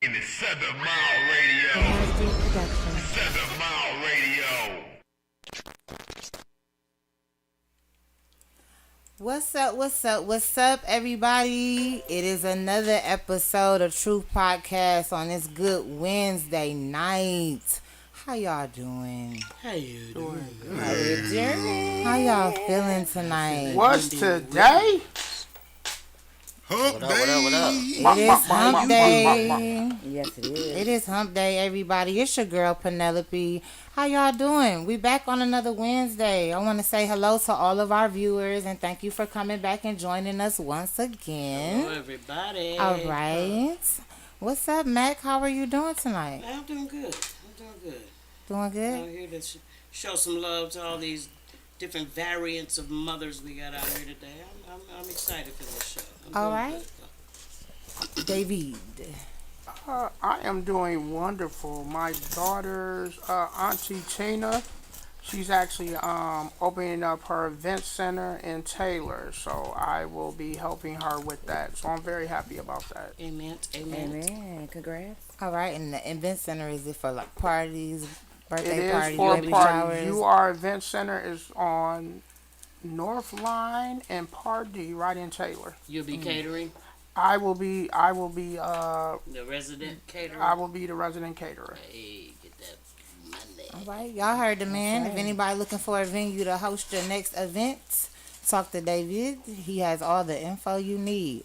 In the 7 Mile Radio. 7 Mile Radio. What's up, everybody? It is another episode of Truth Podcast on this good Wednesday night. How y'all doing? How you doing? How y'all feeling tonight? What's today? Hump What day. up? It is hump day. Yes, it is. It is hump day, everybody. It's your girl, Penelope. How y'all doing? We back on another Wednesday. I want to say hello to all of our viewers and thank you for coming back and joining us once again. Hello, everybody. All right. What's up, Mac? How are you doing tonight? I'm doing good. Doing I'm good? here to show some love to all these different variants of mothers we got out here today. I'm excited for this show. I'm All doing right. good. David. I am doing wonderful. My daughter's auntie Tina, she's actually opening up her event center in Taylor, so I will be helping her with that. So I'm very happy about that. Amen. Amen. Congrats. All right. And the event center, is it for like parties, It birthday is parties, for baby parties. showers? UR Event Center is on North Line and Pardee, right in Taylor. You'll be catering, I will be the resident caterer. I will be the resident caterer. Hey, get that money. All right. Y'all heard the man. right. If anybody looking for a venue to host your next event, talk to David. He has all the info you need.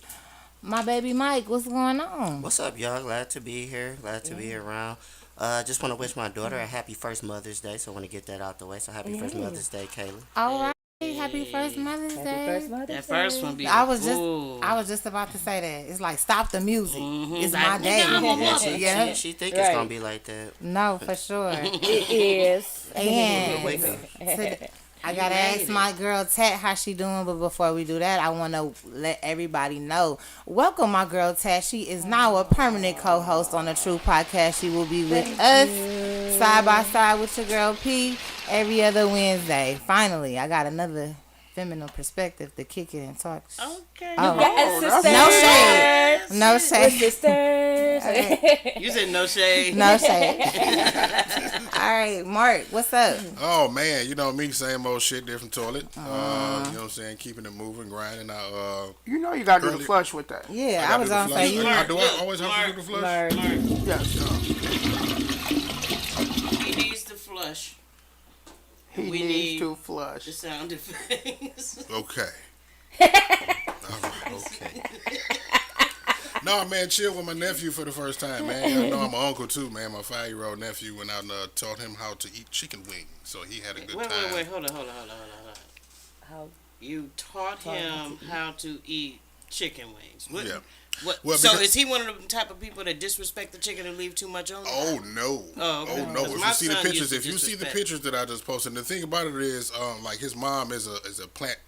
My baby Mike, what's going on? What's up, y'all? Glad to be here. Glad to be around. Just want to wish my daughter a happy first Mother's Day, so I want to get that out the way. So happy first Mother's Day, Kayla. All right. Happy first Mother's Happy Day. first Mother's That first one be. I was Ooh. just about to say that. It's like stop the music. It's Like, my day. nigga, I'm a Yeah, mother. Yeah. she think it's Right. gonna be like that. No, for sure. It is. And Wake up. I gotta ask my girl Tat how she doing, but before we do that, I want to let everybody know. Welcome, my girl Tat. She is now a permanent co-host on the True Podcast. She will be with us side by side with your girl P every other Wednesday. Finally, I got another feminine perspective to kick it and talk. Okay. Oh. Yes, sisters. No shade. No We're shade. sisters. You said no shade. No shade. All right, Mark, what's up? Oh man, you know me, same old shit, different toilet. You know what I'm saying? Keeping it moving, grinding. You know you gotta do the Early- flush with that. Yeah, I gotta was do the on flush. say you. Mark, Do I look, always have to do the flush? Mark. Yes. He needs to flush. He We needs need to the flush. sound effects. Okay. All right, okay. No, man, chill with my nephew for the first time, man. Y'all know I'm an uncle too, man. My 5-year-old nephew went out and taught him how to eat chicken wings, so he had a good Wait, time. hold on. How? You taught him how to eat chicken wings. What, Yeah. What? Well, so because- is he one of the type of people that disrespect the chicken and leave too much on it? Oh no! Oh, okay. Oh no! 'Cause If my you see the son pictures, used to if you see the disrespect. pictures that I just posted, the thing about it is, like his mom is a plant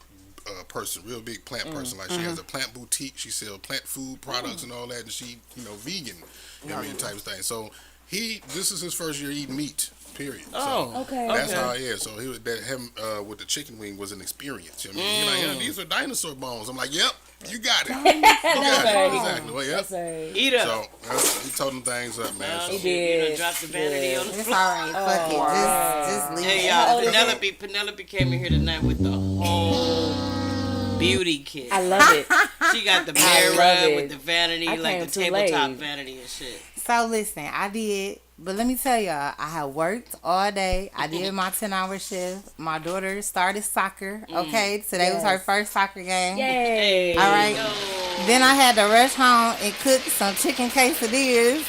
person, real big plant person. Like she has a plant boutique. She sells plant food products and all that, and she, vegan. You know what I mean, type of thing. So this is his first year eating meat. Period. Oh, so okay. That's Okay. how it is. So he was that him with the chicken wing was an experience. You know what I mean, he's like, yeah, these are dinosaur bones. I'm like, yep, you got it. You got it. Exactly. Well, yep. That's right. Eat up. So he told them things up, man. Well, So, He You did. done dropped the vanity on the It's floor. all right. Fuck it. Just leave Hey it. How y'all, old is Penelope came in here tonight with the whole beauty kit. I love it. She got the I love mirror it. with the vanity, I like came the too tabletop late. vanity and shit. So listen, I did, but let me tell y'all, I have worked all day. I did my 10-hour shift. My daughter started soccer. Okay, today was her Yes. first soccer game. Yay. All right. Yo. Then I had to rush home and cook some chicken quesadillas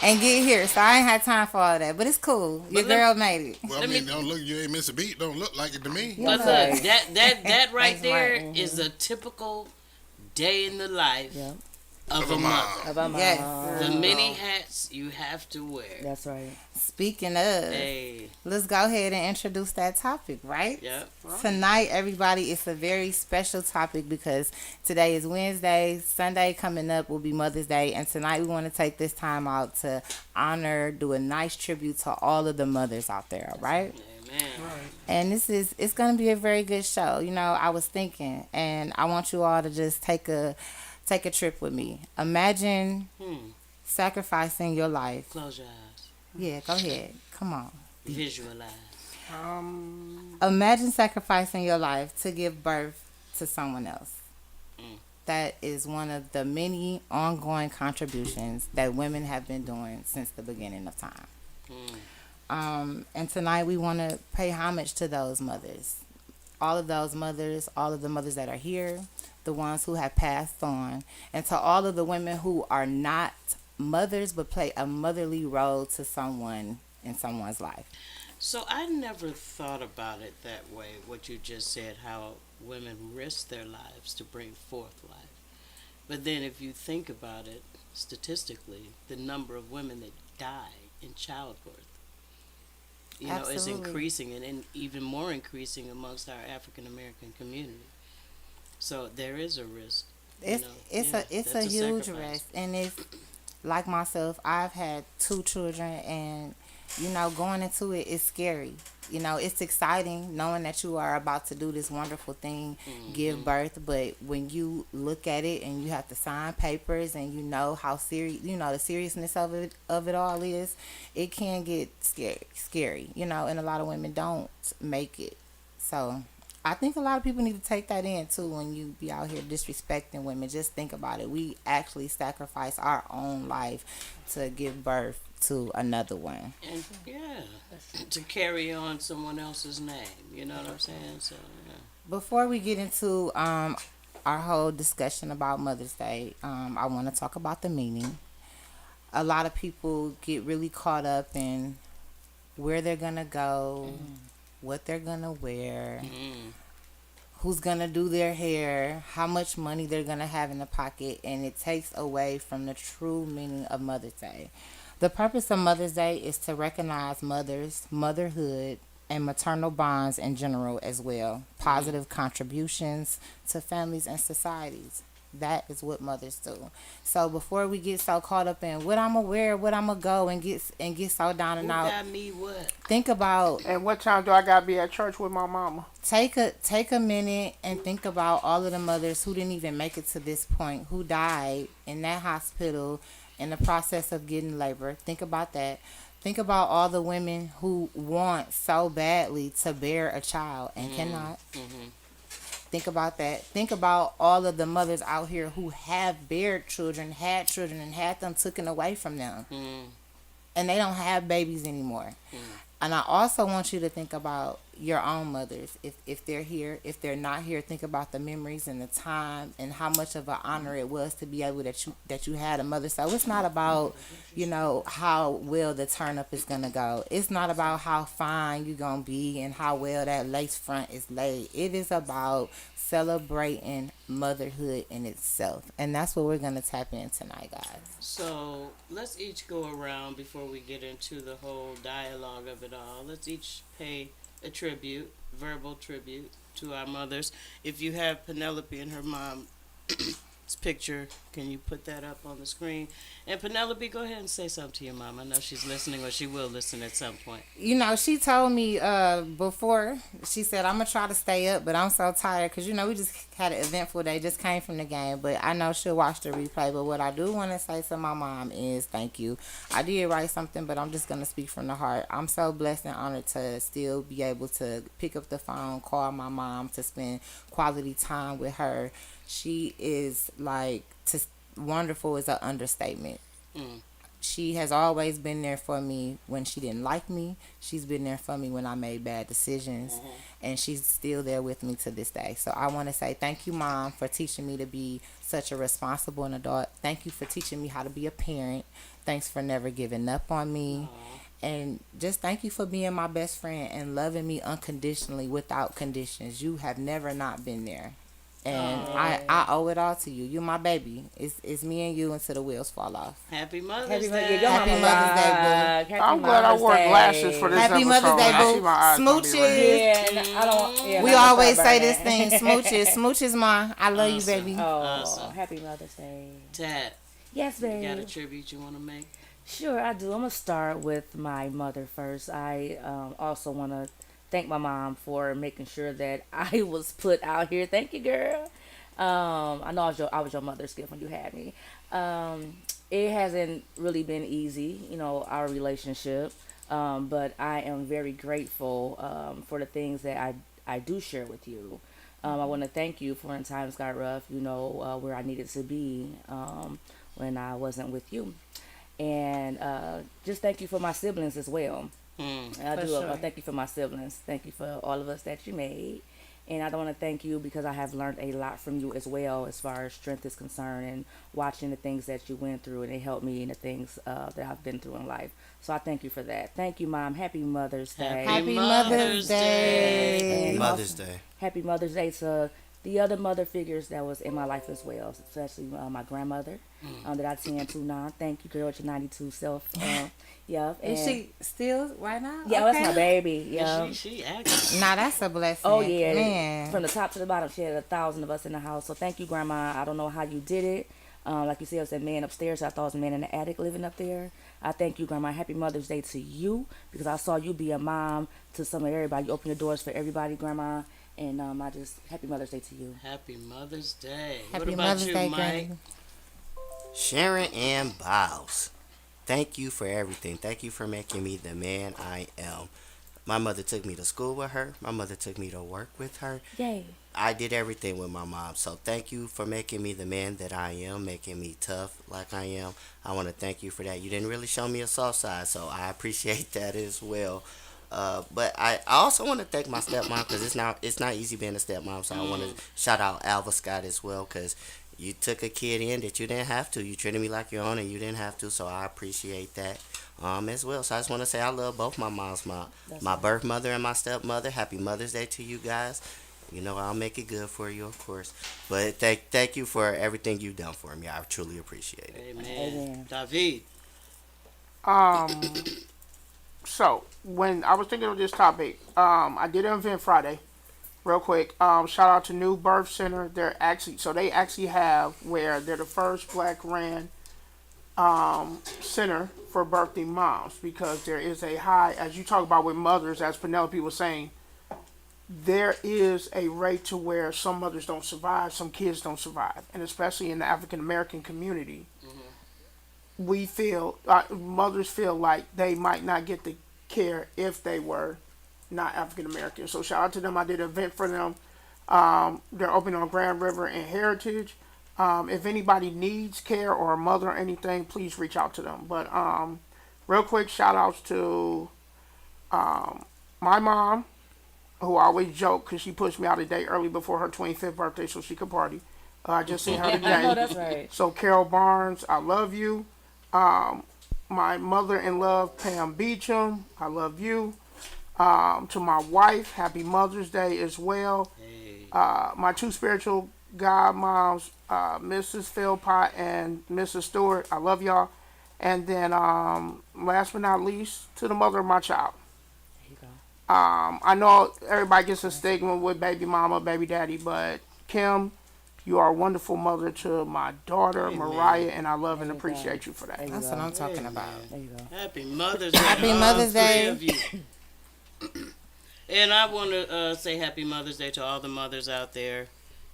and get here. So I ain't had time for all that, but it's cool. Your But let- girl made it. well, I mean, don't look. You ain't miss a beat. Don't look like it to me. Yeah. But Okay. look, that right Thanks, there Mark. is a typical day in the life Yep. of a mother. About my Yes. The many hats you have to wear. That's right. Speaking of, Hey, let's go ahead and introduce that topic, right? yep. Tonight, everybody, it's a very special topic because today is Wednesday. Sunday coming up will be Mother's Day. And tonight we want to take this time out to honor, do a nice tribute to all of the mothers out there, all right? Amen. And it's going to be a very good show. You know, I was thinking, and I want you all to just take a trip with me. Imagine sacrificing your life. Close your eyes. Yeah, go ahead. Come on. Visualize. Imagine sacrificing your life to give birth to someone else. Mm. That is one of the many ongoing contributions that women have been doing since the beginning of time. And tonight we want to pay homage to those mothers. All of those mothers, all of the mothers that are here, the ones who have passed on, and to all of the women who are not mothers but play a motherly role to someone in someone's life. So I never thought about it that way, what you just said, how women risk their lives to bring forth life. But then if you think about it statistically, the number of women that die in childbirth, is Absolutely. increasing and even more increasing amongst our African American community. So there is a risk. It's that's a huge sacrifice. risk, and it's like myself. I've had 2 children, and going into it is scary. It's exciting knowing that you are about to do this wonderful thing, give birth. But when you look at it and you have to sign papers and you know how serious, the seriousness of it all is, it can get scary. And a lot of women don't make it. So I think a lot of people need to take that in too when you be out here disrespecting women. Just think about it. We actually sacrifice our own life to give birth to another one. And to carry on someone else's name. You know what I'm saying? So Before we get into our whole discussion about Mother's Day, I want to talk about the meaning. A lot of people get really caught up in where they're going to go, what they're going to wear, who's going to do their hair, how much money they're going to have in the pocket, and it takes away from the true meaning of Mother's Day. The purpose of Mother's Day is to recognize mothers, motherhood, and maternal bonds in general as well. Positive contributions to families and societies. That is what mothers do. So before we get so caught up in what I'm gonna wear, what I'm gonna go and get so down and who out, got me what? think about, And what time do I gotta be at church with my mama? take a minute and think about all of the mothers who didn't even make it to this point, who died in that hospital in the process of getting labor. Think about that. Think about all the women who want so badly to bear a child and cannot. Think about that. Think about all of the mothers out here who have bared children, had children, and had them taken away from them. And they don't have babies anymore. And I also want you to think about your own mothers. If they're here, if they're not here, think about the memories and the time and how much of an honor it was to be able that you had a mother. So it's not about, how well the turn up is gonna go. It's not about how fine you're gonna be and how well that lace front is laid. It is about celebrating motherhood in itself. And that's what we're gonna tap in tonight, guys. So let's each go around before we get into the whole dialogue of it all. Let's each pay a tribute, verbal tribute to our mothers. If you have Penelope and her mom's picture, can you put that up on the screen? And Penelope, go ahead and say something to your mom. I know she's listening, or she will listen at some point. She told me before, she said, I'm going to try to stay up, but I'm so tired because, we just had an eventful day, just came from the game, but I know she'll watch the replay. But what I do want to say to my mom is thank you. I did write something, but I'm just going to speak from the heart. I'm so blessed and honored to still be able to pick up the phone, call my mom, to spend quality time with her. She is wonderful is an understatement. She has always been there for me when she didn't like me. She's been there for me when I made bad decisions. And she's still there with me to this day. So I want to say thank you, Mom, for teaching me to be such a responsible adult. Thank you for teaching me how to be a parent. Thanks for never giving up on me. And just thank you for being my best friend and loving me unconditionally without conditions. You have never not been there. And I owe it all to you. You're my baby. It's me and you until the wheels fall off. Happy Mother's Happy Day. Mother's Day. Happy Mother's Day, boo. I'm glad I wore glasses for this Happy episode. Mother's Day, I see boo. my eyes gonna be Smooches. red. Yeah, and I don't. Yeah, We not always start say burning. this thing, smooches. Smooches, ma. I love you, baby. Oh, Awesome. happy Mother's Day. Tad, Yes, you got a babe. tribute you want to make? Sure, I do. I'm gonna start with my mother first. I also want to thank my mom for making sure that I was put out here. Thank you, girl. I know I was your mother's gift when you had me. it hasn't really been easy, our relationship. But I am very grateful for the things that I do share with you. I want to thank you for when times got rough, where I needed to be when I wasn't with you. And just thank you for my siblings as well. I For do. sure. Thank you for my siblings. Thank you for all of us that you made. And I want to thank you because I have learned a lot from you as well, as far as strength is concerned, and watching the things that you went through, and it helped me in the things that I've been through in life. So I thank you for that. Thank you, Mom. Happy Mother's Day. Happy Mother's Day. And Mother's Day. Happy Mother's Day to the other mother figures that was in my life as well, especially my grandmother that I tend to now. Thank you, girl, with your 92 self. Yeah. Is she still right now? Yeah, Okay. that's my baby. Yeah. She acting. Nah, that's a blessing. Oh yeah, Man. from the top to the bottom, she had 1,000 of us in the house. So thank you, Grandma. I don't know how you did it. Like you said, it was a man upstairs. I thought it was a man in the attic living up there. I thank you, Grandma. Happy Mother's Day to you because I saw you be a mom to some of everybody. You open your doors for everybody, Grandma. And I just happy Mother's Day to you. Happy Mother's Day. what Happy about Mother's you, Day, Mike? Granny. Sharon Ann Biles. Thank you for everything. Thank you for making me the man I am. My mother took me to school with her. My mother took me to work with her. Yay. I did everything with my mom. So thank you for making me the man that I am, making me tough like I am. I want to thank you for that. You didn't really show me a soft side, so I appreciate that as well. But I also want to thank my stepmom because it's not easy being a stepmom. So I want to shout out Alva Scott as well because you took a kid in that you didn't have to. You treated me like your own and you didn't have to. So I appreciate that as well. So I just want to say I love both my moms, my birth mother and my stepmother. Happy Mother's Day to you guys. I'll make it good for you, of course. But thank you for everything you've done for me. I truly appreciate it. Amen. Amen. David. So when I was thinking of this topic, I did an event Friday, real quick. Shout out to New Birth Center. They actually have where they're the first Black ran center for birthing moms because there is a high, as you talk about with mothers, as Penelope was saying, there is a rate to where some mothers don't survive, some kids don't survive, and especially in the African American community, we feel mothers feel like they might not get the care if they were not African American. So shout out to them. I did an event for them. They're opening on Grand River and Heritage. If anybody needs care or a mother or anything, please reach out to them. But real quick, shout outs to my mom, who I always joke because she pushed me out a day early before her 25th birthday so she could party. I just seen her today. I know that's right. So Carol Barnes, I love you. My mother-in-law, Pam Beecham, I love you. To my wife, happy Mother's Day as well. Hey. My two spiritual godmoms, Mrs. Philpott and Mrs. Stewart, I love y'all. And then last but not least, to the mother of my child. There you go. I know everybody gets a stigma with baby mama, baby daddy, but Kim, you are a wonderful mother to my daughter, Amen. Mariah, and I love and There you go. appreciate you for that. There you That's go. what I'm talking Amen. about. There you go. Happy Mother's Day. Happy to all Mother's three Day. of you. And I want to say Happy Mother's Day to all the mothers out there.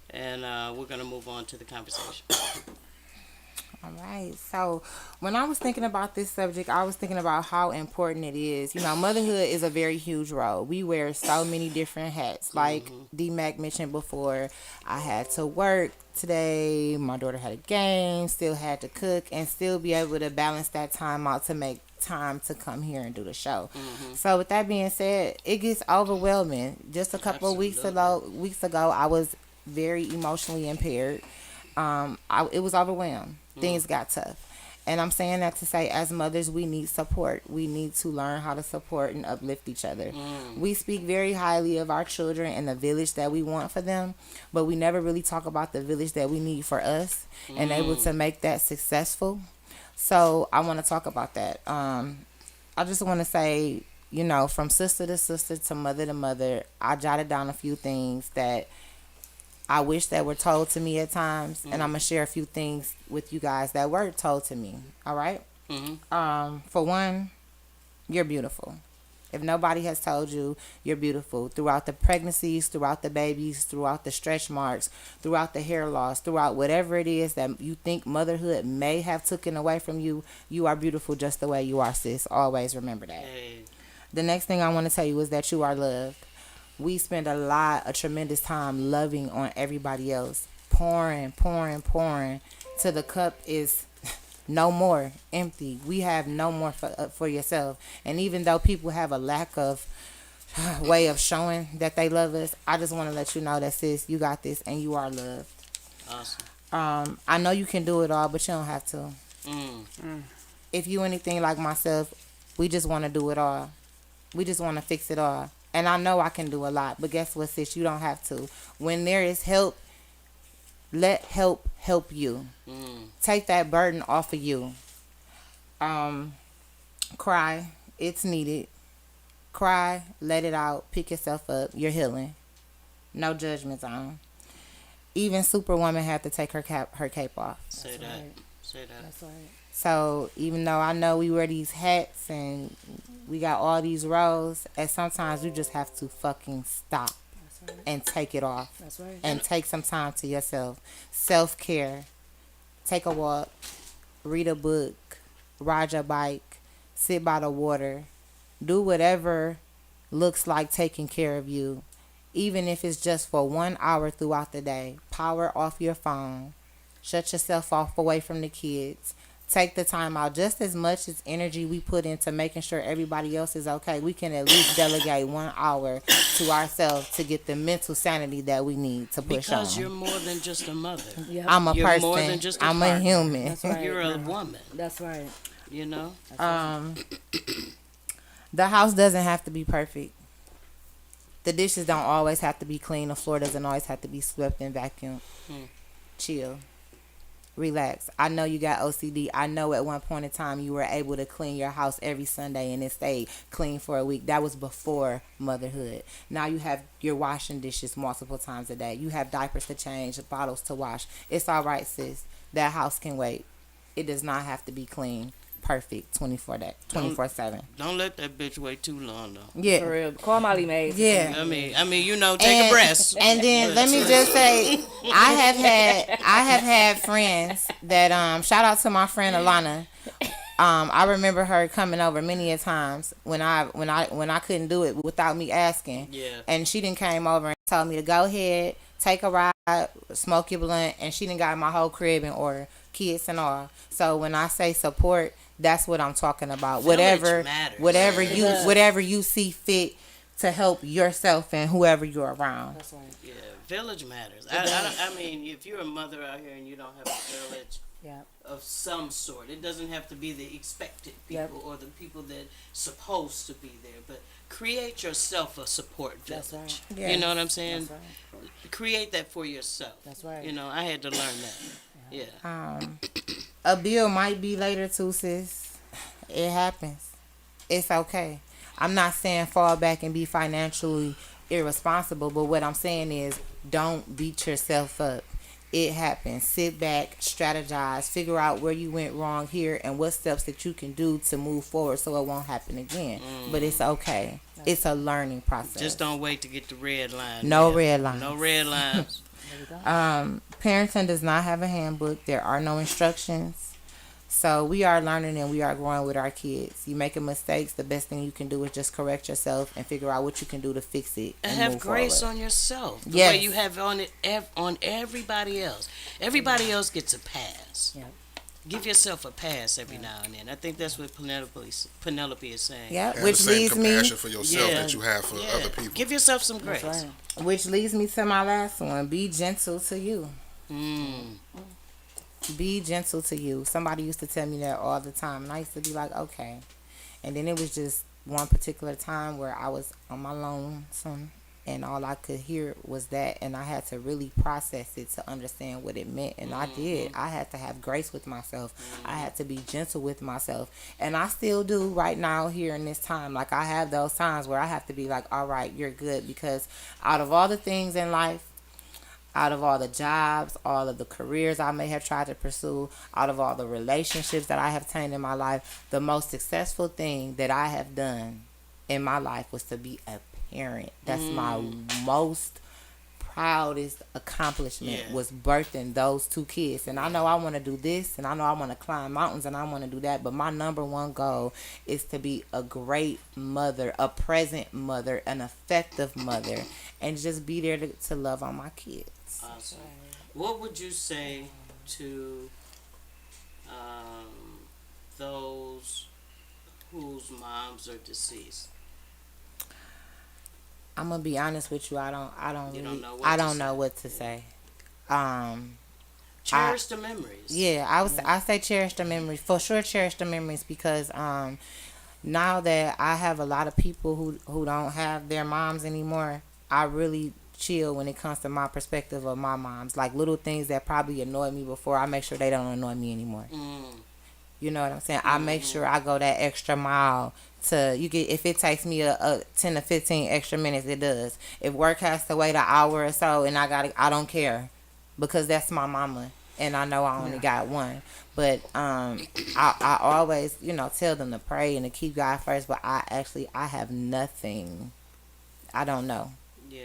And we're going to move on to the conversation. All right. So when I was thinking about this subject, I was thinking about how important it is. Motherhood is a very huge role. We wear so many different hats. Like D-Mac mentioned before, I had to work today. My daughter had a game, still had to cook, and still be able to balance that time out to make time to come here and do the show. So with that being said, it gets overwhelming. Just a couple of weeks ago, I was very emotionally impaired. It was overwhelmed. Things got tough. And I'm saying that to say, as mothers, we need support. We need to learn how to support and uplift each other. We speak very highly of our children and the village that we want for them, but we never really talk about the village that we need for us and able to make that successful. So I want to talk about that. I just want to say, from sister to sister to mother, I jotted down a few things that I wish that were told to me at times, and I'm gonna share a few things with you guys that were told to me. All right. For one, you're beautiful. If nobody has told you you're beautiful throughout the pregnancies, throughout the babies, throughout the stretch marks, throughout the hair loss, throughout whatever it is that you think motherhood may have taken away from you, you are beautiful just the way you are, sis. Always remember that. Hey, The next thing I want to tell you is that you are loved. We spend a tremendous time loving on everybody else, pouring, till the cup is no more, empty. We have no more for yourself. And even though people have a lack of way of showing that they love us, I just want to let you know that, sis, you got this and you are loved. awesome. I know you can do it all, but you don't have to. Mm. If you anything like myself, we just want to do it all. We just want to fix it all. And I know I can do a lot, but guess what, sis? You don't have to. When there is help, let help you. Mm. Take that burden off of you. Cry. It's needed. Cry. Let it out. Pick yourself up. You're healing. No judgment zone. Even Superwoman had to take her cape off. Say that. right. Say that. That's right. So even though I know we wear these hats and we got all these roles, and sometimes you just have to fucking stop That's right. and take it off That's right. and take some time to yourself. Self-care. Take a walk. Read a book. Ride your bike. Sit by the water. Do whatever looks like taking care of you. Even if it's just for 1 hour throughout the day. Power off your phone. Shut yourself off away from the kids. Take the time out. Just as much as energy we put into making sure everybody else is okay, we can at least delegate 1 hour to ourselves to get the mental sanity that we need to push Because on. you're more than just a mother. Yep. I'm a You're person. more than just a I'm a partner. human. That's right. You're a woman. That's right. You know. That's right. The house doesn't have to be perfect. The dishes don't always have to be clean. The floor doesn't always have to be swept and vacuumed. Chill. Relax. I know you got OCD. I know at one point in time you were able to clean your house every Sunday and it stayed clean for a week. That was before motherhood. Now you're washing dishes multiple times a day. You have diapers to change, bottles to wash. It's all right, sis. That house can wait. It does not have to be clean, perfect, 24/7. Don't let that bitch wait too long though. Yeah. For real. Call Molly Mays. Yeah. I mean, you know, take a breath. And then let me just say, I have had friends that shout out to my friend Alana. I remember her coming over many a times when I couldn't do it without me asking. Yeah. And she done came over and told me to go ahead, take a ride, smoke your blunt, and she done got my whole crib in order, kids and all. So when I say support, that's what I'm talking about. Village matters. Whatever you see fit to help yourself and whoever you're around. That's right. Yeah, village matters. I mean, if you're a mother out here and you don't have a village Yeah. of some sort, it doesn't have to be the expected people Yep. or the people that supposed to be there, but create yourself a support village. That's right. Yeah. You know what I'm saying? That's right. Create that for yourself. That's right. You know, I had to learn that. Yeah. A bill might be later too, sis. It happens. It's okay. I'm not saying fall back and be financially irresponsible, but what I'm saying is don't beat yourself up. It happens. Sit back, strategize, figure out where you went wrong here and what steps that you can do to move forward so it won't happen again. But it's okay. It's a learning process. Just don't wait to get the red line. No man. red lines. No red lines. Parenting does not have a handbook. There are no instructions. So we are learning and we are growing with our kids. You making mistakes, the best thing you can do is just correct yourself and figure out what you can do to fix it. And And have move grace forward. on yourself. The Yes. way you have on it on everybody else. Everybody else gets a pass. Yeah. Give yourself a pass every now and then. I think that's what Penelope is saying. Yeah, Have which the same leads me compassion for yourself Yeah. that you have for Yeah. other people. Give yourself some grace. That's right. which leads me to my last one. Be gentle to you. Mm. Be gentle to you. Somebody used to tell me that all the time, and I used to be like, okay. And then it was just one particular time where I was on my lonesome, and all I could hear was that, and I had to really process it to understand what it meant, and I did. I had to have grace with myself. I had to be gentle with myself, and I still do right now here in this time. Like, I have those times where I have to be like, all right, you're good, because out of all the things in life, out of all the jobs, all of the careers I may have tried to pursue, out of all the relationships that I have attained in my life, the most successful thing that I have done in my life was to be a parent. That's my most proudest accomplishment, Yeah. was birthing those 2 kids. And I know I want to do this, and I know I want to climb mountains, and I want to do that, but my number one goal is to be a great mother, a present mother, an effective mother, and just be there to love on my kids. Awesome. What would you say to those whose moms are deceased? I'm gonna be honest with you. I don't You really, don't know what I to don't say. know what to say. Cherish the memories. Yeah, I say cherish the memories, for sure. Cherish the memories, because now that I have a lot of people who don't have their moms anymore, I really chill when it comes to my perspective of my moms. Like little things that probably annoyed me before, I make sure they don't annoy me anymore. You know what I'm saying? I make sure I go that extra mile to if it takes me a 10 to 15 extra minutes, it does. If work has to wait an hour or so, and I don't care, because that's my mama, and I know I only got one. But I always, tell them to pray and to keep God first. But I have nothing. I don't know. Yeah.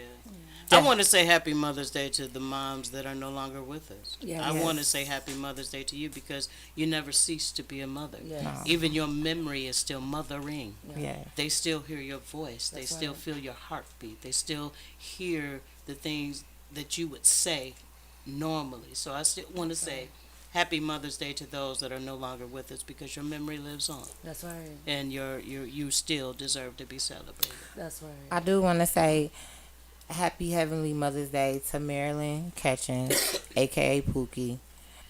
I want to say Happy Mother's Day to the moms that are no longer with us. Yes. I want to say Happy Mother's Day to you, because you never cease to be a mother. Yes. No. Even your memory is still mothering. Yeah. They still hear your voice. They That's still right. feel your heartbeat. They still hear the things that you would say normally. So I still want to say Happy Mother's Day to those that are no longer with us, because your memory lives on, That's right. and you still deserve to be celebrated. That's right. I do want to say Happy Heavenly Mother's Day to Marilyn Catchings, aka Pookie.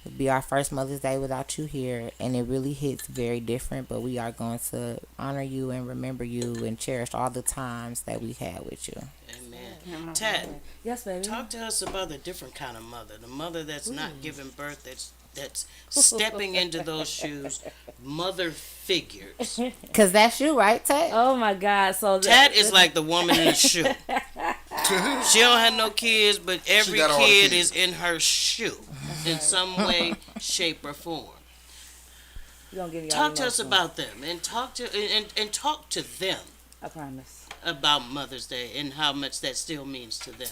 It'll be our first Mother's Day without you here, and it really hits very different, but we are going to honor you and remember you and cherish all the times that we had with you. Amen. Ted, Yes, baby. talk to us about a different kind of mother. The mother that's not giving birth, that's stepping into those shoes. Mother figures. Because that's you, right, Ted? Oh my God! So Ted is like the woman in the shoe. She don't have no kids, but every got all the kid kids. is in her shoe in some way, shape, or form. you gonna give me all Talk to us emotional. about them, and talk to them I promise. about Mother's Day and how much that still means to them.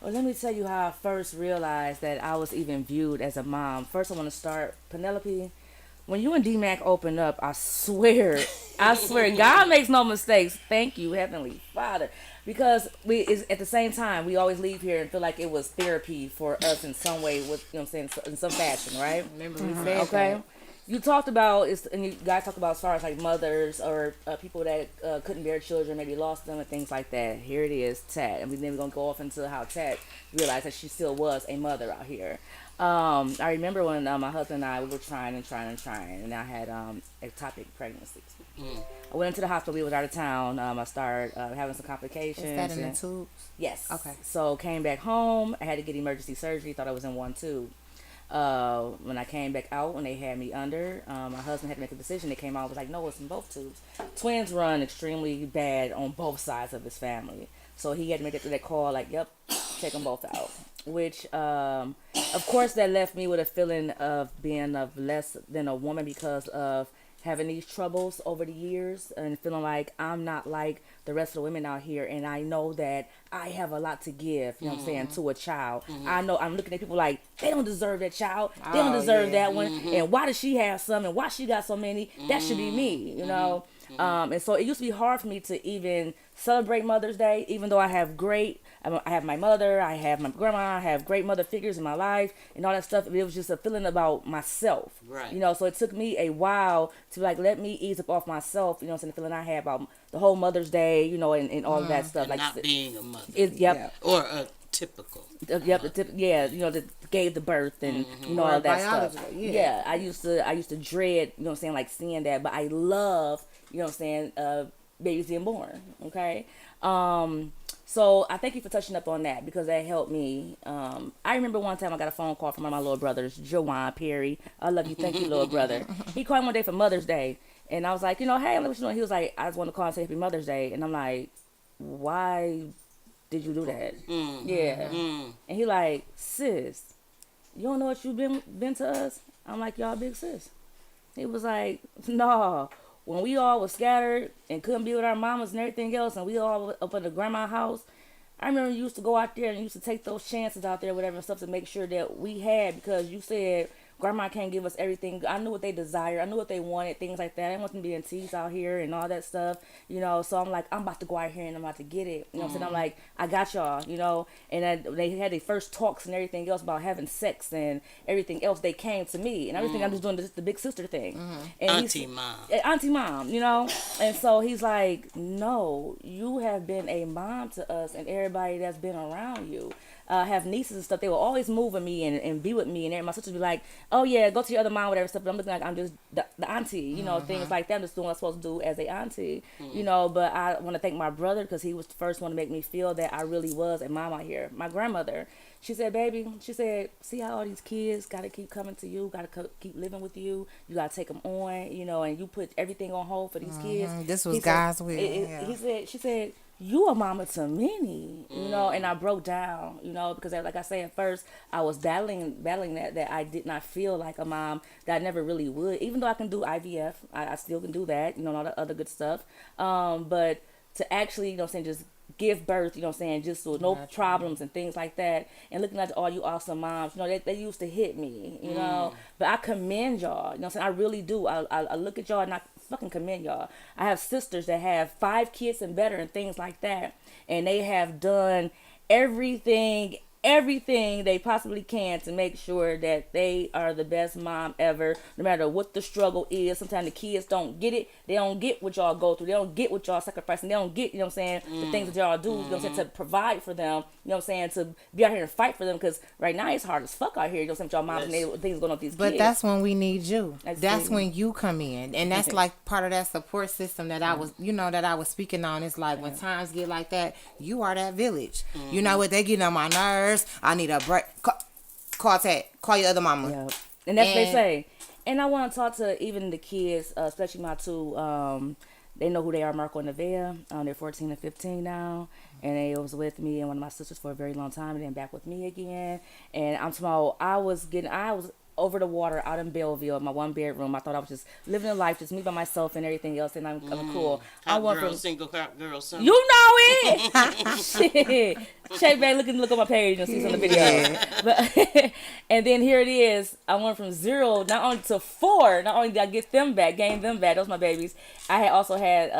Well, let me tell you how I first realized that I was even viewed as a mom. First, I want to start Penelope. When you and D-Mac open up, I swear, God makes no mistakes. Thank you, Heavenly Father. Because at the same time, we always leave here and feel like it was therapy for us in some way, with in some fashion, right? Remember we said Okay. You talked about and you guys talked about as far as like mothers or people that couldn't bear children, maybe lost them and things like that. Here it is, Tat, and then we're gonna go off into how Tat realized that she still was a mother out here. I remember when my husband and I we were trying, and I had ectopic pregnancies. I went into the hospital. We was out of town. I started having some complications. Is that in the and- tubes? Yes. Okay. So came back home. I had to get emergency surgery. Thought I was in one tube. When I came back out, when they had me under, my husband had to make a decision. They came out, was like, no, it's in both tubes. Twins run extremely bad on both sides of his family. So he had to make that call, like, yep, take them both out. Which, of course, that left me with a feeling of being of less than a woman because of having these troubles over the years and feeling like I'm not like the rest of the women out here, and I know that I have a lot to give, you know what I'm saying, to a child. I know I'm looking at people like, they don't deserve that child. They don't deserve that one. And why does she have some, and why she got so many? That should be me, you know? And so it used to be hard for me to even celebrate Mother's Day, even though I have my mother, I have my grandma, I have great mother figures in my life and all that stuff. It was just a feeling about myself. Right. You know, so it took me a while to like, let me ease up off myself, you know what I'm saying, the feeling I had about the whole Mother's Day, you know, and all of that stuff. And Like not being a mother. Yep. Or a typical. Yep, yeah, you know, that gave the birth and you know Or all that stuff. biology, yeah. I used to dread, you know what I'm saying, like seeing that, but I love, you know what I'm saying, babies being born. Okay, so I thank you for touching up on that because that helped me. I remember one time I got a phone call from one of my little brothers, Jawan Perry. I love you, thank you, little brother. He called me one day for Mother's Day, and I was like, you know, hey, what you doing? He was like, I just want to call and say Happy Mother's Day, and I'm like, why did you do that? Yeah. And he like, sis, you don't know what you've been to us? I'm like, y'all big sis. He was like, no, when we all was scattered and couldn't be with our mamas and everything else, and we all were up in the grandma house, I remember you used to go out there and you used to take those chances out there, whatever and stuff, to make sure that we had, because you said grandma can't give us everything. I knew what they desire. I knew what they wanted, things like that. I didn't want them being teased out here and all that stuff, you know. So I'm like, I'm about to go out here and I'm about to get it. You know what I'm saying? I'm like, I got y'all, you know. And they had their first talks and everything else about having sex and everything else. They came to me. And I think I'm just doing the big sister thing. And Auntie mom, you know. And so he's like, no, you have been a mom to us and everybody that's been around you. Have nieces and stuff. They will always move with me and be with me, and my sisters be like, "Oh yeah, go to your other mom, whatever stuff." But I'm looking like I'm just the auntie, you know, things like that. I'm just doing what I'm supposed to do as a auntie, you know. But I want to thank my brother because he was the first one to make me feel that I really was a mom out here. My grandmother, she said, "Baby," she said, "see how all these kids got to keep coming to you, got to keep living with you. You got to take them on, you know, and you put everything on hold for these kids." This was God's will. She said, you a mama to many, you know, and I broke down, you know, because like I said, at first I was battling that I did not feel like a mom, that I never really would, even though I can do IVF, I still can do that, you know, and all the other good stuff, but to actually, you know what I'm saying, just give birth, you know what I'm saying, just with no problems and things like that, and looking at all you awesome moms, you know, they used to hit me, you know, but I commend y'all, you know what I'm saying, I really do. I look at y'all and I fucking commend y'all. I have sisters that have 5 kids and better and things like that, and they have done everything they possibly can to make sure that they are the best mom ever, no matter what the struggle is. Sometimes the kids don't get it. They don't get what y'all go through. They don't get what y'all sacrifice, and they don't get, you know what I'm saying, the things that y'all do, you know what I'm saying, to provide for them, you know what I'm saying, to be out here and fight for them, because right now it's hard as fuck out here, you know what I'm saying, y'all moms and things going on with these But kids. that's when we need you. That's That's true. when you come in. And that's like part of that support system that I was, you know, that I was speaking on. It's like when times get like that, you are that village. You know what? They getting on my nerves. I need a break. Call Tat. Call your other mama. Yeah. And that's what they say. And I want to talk to even the kids, especially my 2, they know who they are, Marco and Nevaeh. They're 14 and 15 now. And they was with me and one of my sisters for a very long time, and then back with me again. And I'm talking about, I was over the water out in Belleville, my 1 bedroom. I thought I was just living a life, just me by myself and everything else, and I'm cool. I went from single girl, son. you know it. Shit. Shay Bay, look on my page and see some of the videos. But and then here it is. I went from 0 not only to 4. Not only did I get them back, gain them back. Those my babies. I had also had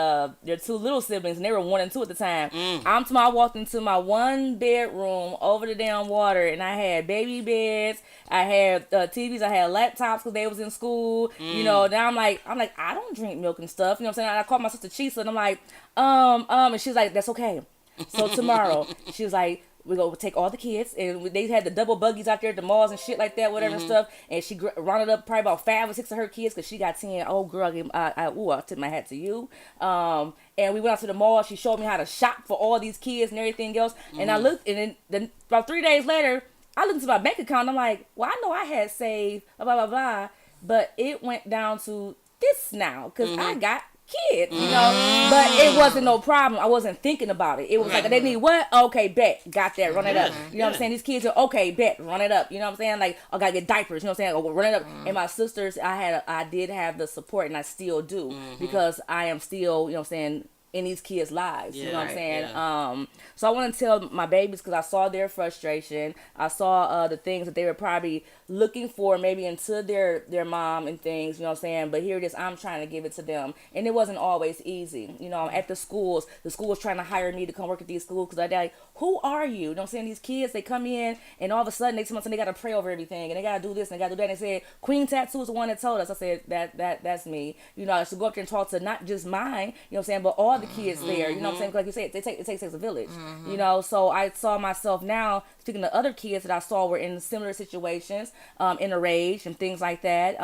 their 2 little siblings, and they were 1 and 2 at the time. I walked into my 1 bedroom over the damn water, and I had baby beds. I had TVs. I had laptops because they was in school. You know. Now I'm like, I don't drink milk and stuff. You know what I'm saying? I called my sister Chisa, and I'm like, and she's like, that's okay. So tomorrow, she was like, we're going to take all the kids, and they had the double buggies out there at the malls and shit like that, whatever and stuff, and she rounded up probably about 5 or 6 of her kids, because she got 10. Oh, girl, I tip my hat to you. And we went out to the mall. She showed me how to shop for all these kids and everything else, and I looked, and then about 3 days later, I looked into my bank account, and I'm like, well, I know I had saved, blah, blah, blah, but it went down to this now, because I got kids, you know, but it wasn't no problem. I wasn't thinking about it. It was like, they need what? Okay, bet, got that, run it up. You know what I'm saying? These kids are okay, bet, run it up. You know what I'm saying? Like, I gotta get diapers. You know what I'm saying? Oh, run it up. And my sisters, I did have the support, and I still do, because I am still, you know what I'm saying, in these kids' lives. You know what I'm saying? So I want to tell my babies, because I saw their frustration. I saw the things that they were probably looking for maybe into their mom and things, you know what I'm saying? But here it is, I'm trying to give it to them. And it wasn't always easy. You know, at the school was trying to hire me to come work at these schools, because they're like, who are you? You know what I'm saying? These kids, they come in, and all of a sudden they got to pray over everything, and they got to do this, and they got to do that. And they said, Queen Tattoo is the one that told us. I said, that's me. You know, I should go up there and talk to not just mine, you know what I'm saying, but all the kids there. You know what I'm saying? Like you said, it takes a village. You know, so I saw myself now, speaking to other kids that I saw were in similar situations, in a rage and things like that.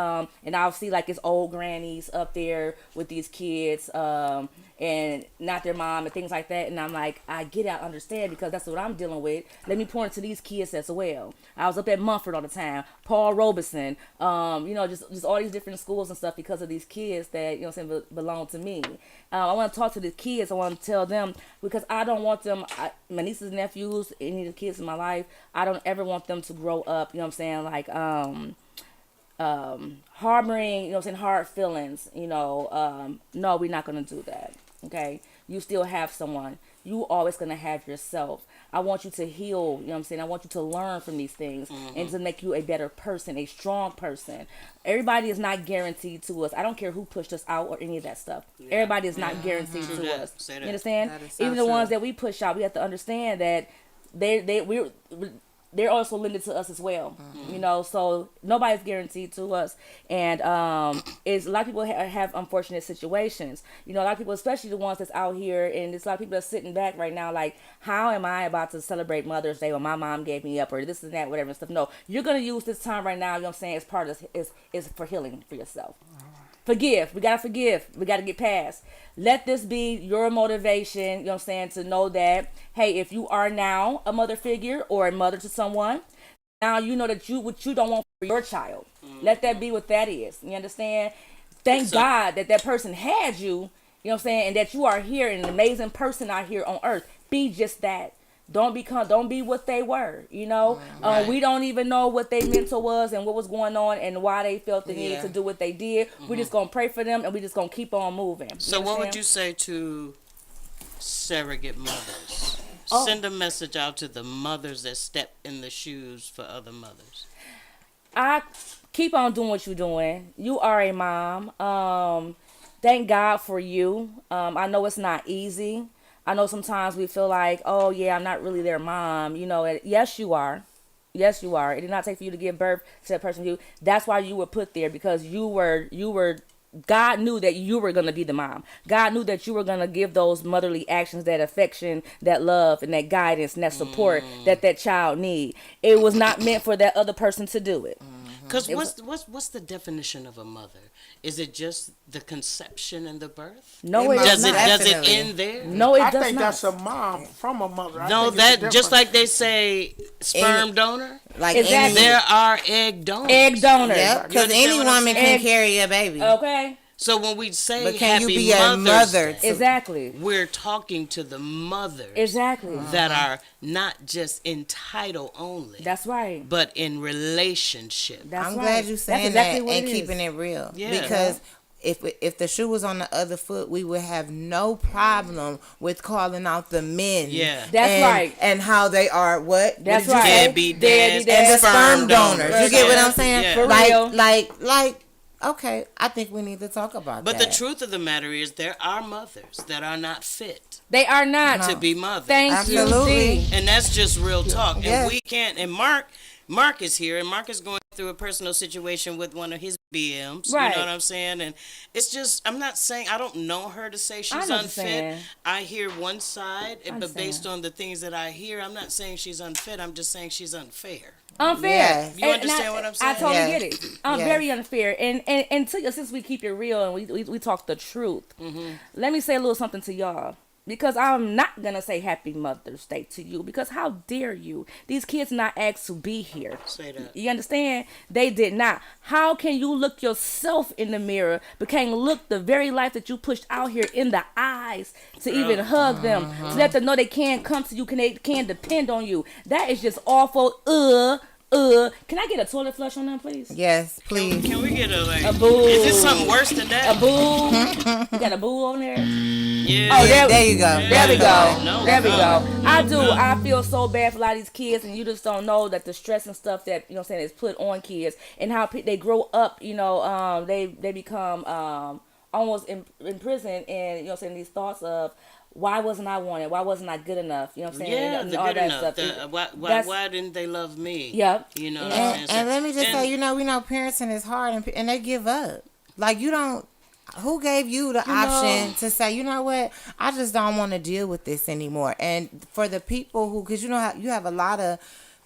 And I'll see like it's old grannies up there with these kids, and not their mom and things like that. And I'm like, I get it, I understand, because that's what I'm dealing with. Let me pour into these kids as well. I was up at Mumford all the time, Paul Robeson, you know, just all these different schools and stuff, because of these kids that, you know what I'm saying, belong to me. I want to talk to the kids. I want to tell them, because I don't want them, my nieces and nephews, any of the kids in my life, I don't ever want them to grow up, you know what I'm saying, like, harboring, you know what I'm saying, hard feelings, no, we're not going to do that. Okay. You still have someone. You always going to have yourself. I want you to heal, you know what I'm saying? I want you to learn from these things and to make you a better person, a strong person. Everybody is not guaranteed to us. I don't care who pushed us out or any of that stuff. Everybody is not guaranteed True to that. us. Say You that. understand? That is so Even the true. ones that we push out, we have to understand that they're also limited to us as well, so nobody's guaranteed to us. And it's a lot of people have unfortunate situations, a lot of people, especially the ones that's out here, and there's a lot of people that's sitting back right now like, how am I about to celebrate Mother's Day when my mom gave me up, or this and that, whatever and stuff. No, you're going to use this time right now, you know what I'm saying, as part of this, is for healing for yourself. Forgive. We got to forgive. We got to get past. Let this be your motivation, you know what I'm saying, to know that, hey, if you are now a mother figure or a mother to someone, now you know that what you don't want for your child. Let that be what that is. You understand? Thank God that person had you, you know what I'm saying, and that you are here, an amazing person out here on earth. Be just that. Don't be what they were, Right. We don't even know what their mental was and what was going on and why they felt the need Yeah. to do what they did. We're just going to pray for them and we're just going to keep on moving. So what would understand? you say to surrogate mothers? Oh. Send a message out to the mothers that step in the shoes for other mothers. I keep on doing what you're doing. You are a mom. Thank God for you. I know it's not easy. I know sometimes we feel like, oh yeah, I'm not really their mom. Yes, you are. Yes, you are. It did not take for you to give birth to that person. That's why you were put there, because you were. God knew that you were going to be the mom. God knew that you were going to give those motherly actions, that affection, that love, and that guidance, and that support that child need. It was not meant for that other person to do it. Because what's the definition of a mother? Is it just the conception and the birth? No, It it must Does does it not. does it Definitely. end there? No, it I does think not. that's a mom from a mother. I No, think it's a that just difference. like they say sperm donor. Like Exactly. There are egg donors. Egg donor. Yep, because understand any what I'm woman saying? can carry a baby. Okay. So when we say But can you happy be a Mother's mother Day, to- Exactly. we're talking to the mothers Exactly. that are not just in title only, That's right. but in relationship. That's I'm right. glad you're That's saying exactly that what and it keeping is. it real. Yeah. Because if the shoe was on the other foot, we would have no problem with calling out the men. Yeah. That's and, right. And how they are what? That's what did you right. say? Deadbeat Deadbeat dads dads. And the sperm donors. You get what Yeah. I'm saying? Yeah. For Like, real. okay, I think we need to talk about But that. the truth of the matter is, there are mothers that are not fit They are not. to be mothers. Thank Absolutely. you, D. And that's just real talk. Yes. And we can't. And Mark is here, and Mark is going through a personal situation with one of his BMs. Right. You know what I'm saying? And it's just, I'm not saying, I don't know her to say she's know what you're unfit. saying. I hear one side, but understand. based on the things that I hear, I'm not saying she's unfit. I'm just saying she's unfair. Unfair. Yes. You understand what I'm saying? I totally Yes. get it. I'm Yes. very unfair. And since we keep it real and we talk the truth, let me say a little something to y'all. Because I'm not going to say Happy Mother's Day to you. Because how dare you? These kids not asked to be here. Say that. You understand? They did not. How can you look yourself in the mirror, but can't look the very life that you pushed out here in the eyes to even hug them, to let them know they can come to you, they can depend on you? That is just awful. Can I get a toilet flush on them, please? Yes, please. Can we get A boo. Is this something worse than A that? boo. You got a boo on there? Yeah. Oh, There you go. There we go. No, There we no. go. I do. I feel so bad for a lot of these kids, and you just don't know that the stress and stuff that, you know what I'm saying, is put on kids, and how they grow up, they become almost in prison, and, you know what I'm saying, these thoughts of, why wasn't I wanted? Why wasn't I good enough? You know what I'm saying? Yeah, And the all good that enough. stuff. Why didn't they love me? Yep. You know what I'm saying? And let me just And- say, we know parenting is hard, and they give up. Like, you don't. Who gave you the option to say, you know what, I just don't want to deal with this anymore? And for the people who, because you have a lot of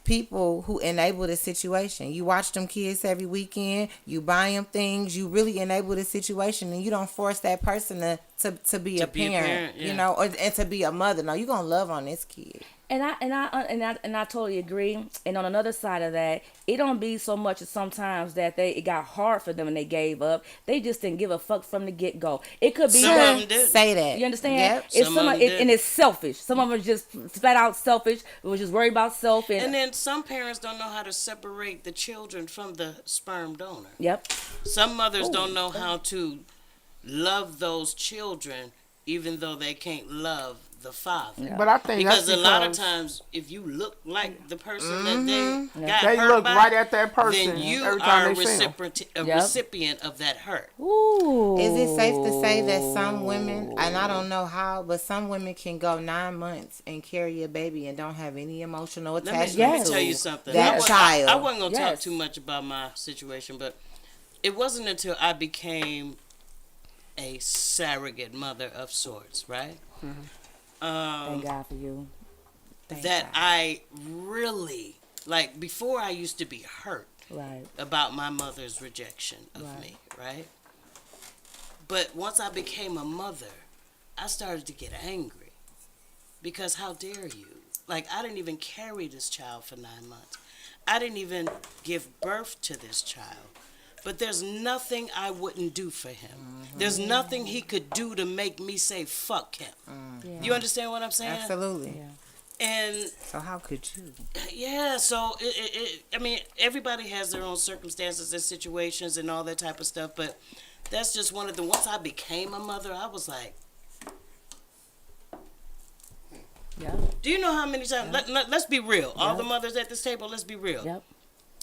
people who enable the situation. You watch them kids every weekend, you buy them things, you really enable the situation, and you don't force that person to to be To a be a parent, parent, you yeah. know, and to be a mother. No, you gonna love on this kid. And I totally agree. And on another side of that, it don't be so much as sometimes that it got hard for them and they gave up. They just didn't give a fuck from the get go. It could be Some of them did. Say that. You understand? Yep. It's Some of them did. and it's selfish. Some of them are just flat out selfish. It was just worried about self And then some parents don't know how to separate the children from the sperm donor. yep. Some mothers don't know how to love those children, even though they can't love the father. But I think Because that's a lot of because times, if you look like the person that they got they hurt look by, right at that person then you every are time a they see 'em. Yep. recipient of that hurt. Ooh. Is it safe to say that some women, and I don't know how, but some women can go 9 months and carry a baby and don't have any emotional Let attachment me to tell you something. that child? I wasn't gonna talk Yes. too much about my situation, but it wasn't until I became a surrogate mother of sorts, right? Thank God for you. That I really like. Before, I used to be hurt Right. about my mother's rejection of Right. me, right? But once I became a mother, I started to get angry because how dare you? Like, I didn't even carry this child for 9 months. I didn't even give birth to this child. But there's nothing I wouldn't do for him. There's nothing he could do to make me say fuck him. Yeah. You understand what I'm saying? Absolutely. Yeah. And So how could you? yeah, so I mean, everybody has their own circumstances and situations and all that type of stuff, but that's just one of the. Once I became a mother, I was like, Yep. do you know how many times? Let's be real. All the mothers at this table, let's be real. Yep.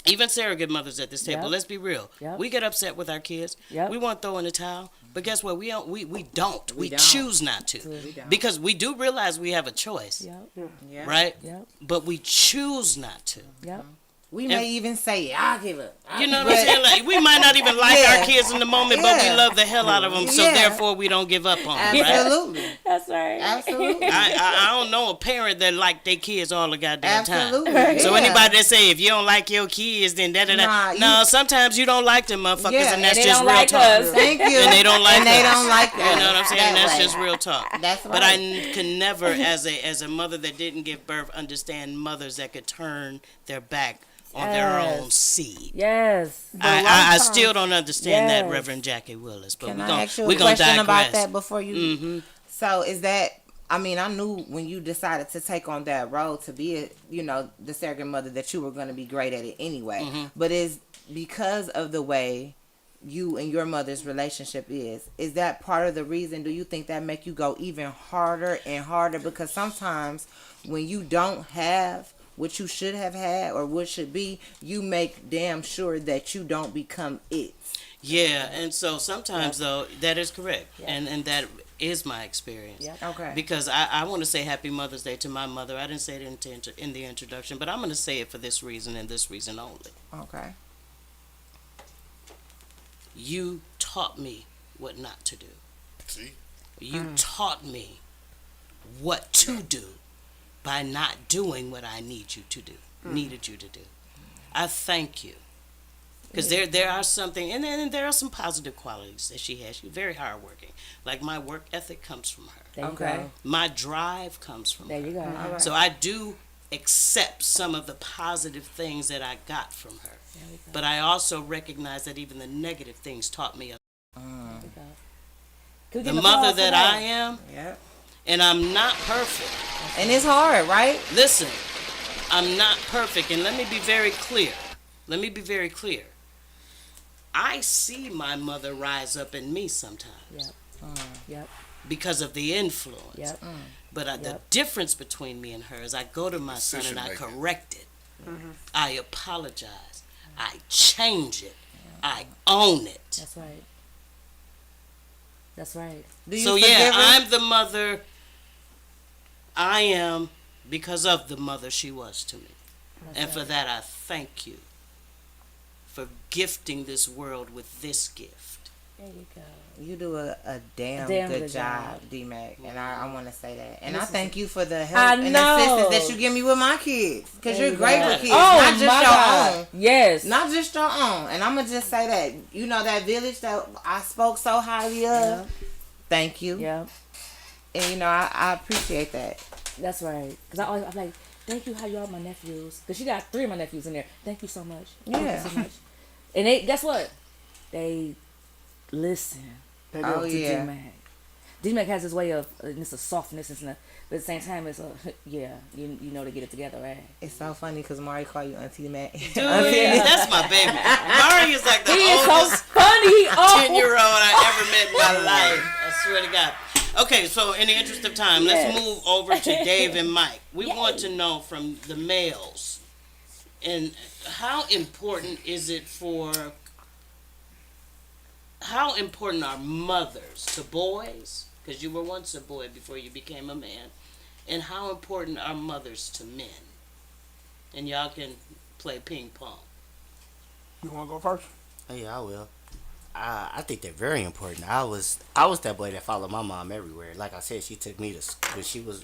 Even surrogate mothers at this table, Yep. let's be real. Yep. We get upset with our kids. Yep. We want to throw in the towel, but guess what? We don't. We don't. We don't. choose not to, don't. because we do realize we have a choice, Yep. Yeah. right? Yep. But we choose not to. Yep. We may even say, I'll give up. You know what I'm saying? Like, we might not even like Yeah. our kids in the moment, but we Yeah. love the hell out of them, so Yeah. therefore we don't give up on them, right? Absolutely. That's right. Absolutely. I don't know a parent that like their kids all the goddamn Absolutely. time. So Yeah. anybody that say if you don't like your kids, then da-da-da. Nah, No, you- sometimes you don't like them motherfuckers, Yeah, and that's and they just don't real like talk. us. Thank you. And they don't like And they us. don't like You know what I'm saying? that That's way. just real talk. That's But I right. can never, as a mother that didn't give birth, understand mothers that could turn their back on their Yes. own seed. Yes. I still don't understand that, Yes. Reverend Jackie Willis. But Can we're I gonna ask you a we're gonna question digress. about that before you? Mm-hmm. So is that? I mean, I knew when you decided to take on that role to be, the surrogate mother, that you were going to be great at it anyway. Mm-hmm. But is because of the way you and your mother's relationship is that part of the reason? Do you think that make you go even harder and harder? Because sometimes when you don't have what you should have had or what should be, you make damn sure that you don't become it. Yeah, and so sometimes though that is correct, and that is my experience. Yep. Okay. Because I want to say Happy Mother's Day to my mother. I didn't say it in the introduction, but I'm going to say it for this reason and this reason only. Okay. You taught me what not to do. See? You taught me what to do by not doing what I needed you to do. I thank you. Because there are something, and then there are some positive qualities that she has. She's very hardworking. Like, my work ethic comes from her. There you Okay. go. My drive comes from There her. you go. So I do accept some of the positive things that I got from her. But I also recognize that even the negative things taught me. Can we The give mother applause for that I am, Yep. and I'm not perfect. And it's hard, right? Listen, I'm not perfect, and let me be very clear. I see my mother rise up in me sometimes Yep. Yep. because of the influence. Yep. But the Yep. difference between me and her is I go to my son and I Decision-making. correct it. I apologize. I change it. I own it. That's right. That's right. Do you So forgive yeah, her? I'm the mother I am because of the mother she was to me. And for that I thank you for gifting this world with this gift. There you go. You do a damn, Damn good, good job, job. D-Mac, and I want to say that. And I This is- thank you for the help I and know. assistance that you give me with my kids. Because There you're you great go. with kids, Oh not just my your God. own. Yes. Not just your own. And I'm going to just say that. You know that village that I spoke so highly of? Thank you. Yeah, And you know, I appreciate that. that's right. Cause I'm like, thank you, how y'all my nephews. Cause she got 3 of my nephews in there. Thank you so much. Thank Yeah. you so much. And they, guess what? They listen. They Oh, do. To yeah. D-Mac. D-Mac has this way of, it's a softness and stuff, but at the same time, it's a, yeah, you know to get it together, right? It's so funny because Mari call you Auntie Matt. Dude, that's my baby. Mari is like the He is so oldest funny. 10-year-old I ever met in my life. I swear to God. Okay, so in the interest of time, let's Yes. move over to Dave and Mike. We want to know from the males, and how important are mothers to boys? Because you were once a boy before you became a man. And how important are mothers to men? And y'all can play ping pong. You want to go first? Oh, yeah, I will. I think they're very important. I was that boy that followed my mom everywhere. Like I said, she took me to when she was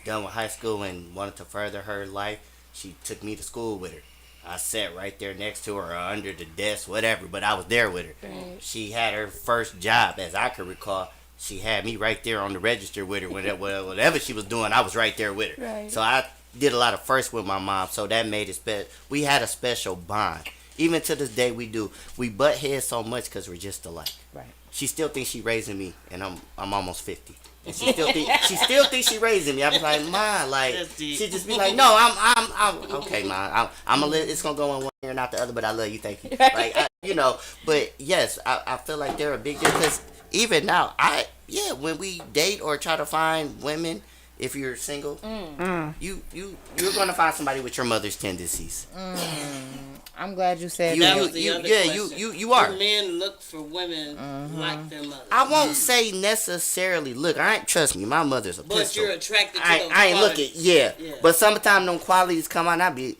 done with high school and wanted to further her life. She took me to school with her. I sat right there next to her or under the desk, whatever, but I was there with her. Right. She had her first job, as I could recall. She had me right there on the register with her. Whatever she was doing, I was right there with her. Right. So I did a lot of firsts with my mom, so that made it special. We had a special bond. Even to this day, we do. We butt heads so much because we're just alike. Right. She still thinks she raising me, and I'm almost 50. And she still thinks she raising me. I was like, Ma, like That's deep. she just be like, no, I'm okay, Ma. I'm it's gonna go in one ear and not the other, but I love you, thank you. Like but yes, I feel like they're a big deal because even now, when we date or try to find women, if you're single, you're gonna find somebody with your mother's tendencies. I'm glad you said You- that. That was the other yeah, question. you are. Do men look for women like their mothers? I won't say necessarily. Look, trust me. My mother's a But pistol. you're attracted to I those ain't qualities. looking. Yeah. Yeah. But sometimes them qualities come out, and I be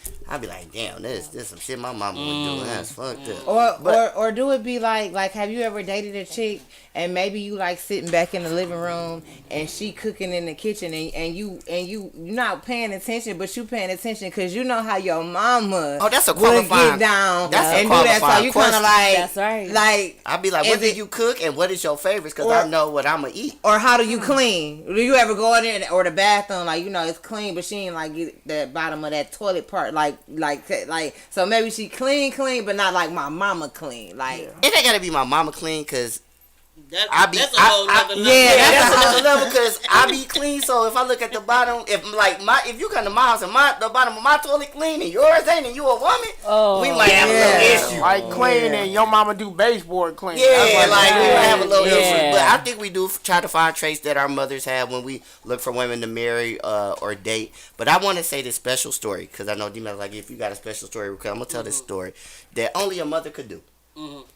like, damn, this some shit my mama would do. That's fucked up. Or do it be like have you ever dated a chick and maybe you like sitting back in the living room and she cooking in the kitchen and you not paying attention but you paying attention because you know how your mama Oh, that's a would qualifying. get down That's a and do that, so qualifying you kind of question. like That's right. like I be like, is what do it- you cook and what is your favorites? Because Or- I know what I'ma eat. or how do you clean? Do you ever go in there or the bathroom like it's clean but she ain't like get the bottom of that toilet part like so maybe she clean but not like my mama clean like It ain't gotta be my mama clean, cause That's I be a whole nother level. yeah, that's another level. Cause I be clean. So if I look at the bottom, if you come to my house and the bottom of my toilet clean and yours ain't, and you a woman, Oh, we might have a little issue. Like clean and your mama do baseboard clean. Yeah, That's like we might have a little Yeah. issue. But I think we do try to find traits that our mothers have when we look for women to marry or date. But I want to say this special story because I know D-Mac like if you got a special story, I'm gonna tell this story that only a mother could do.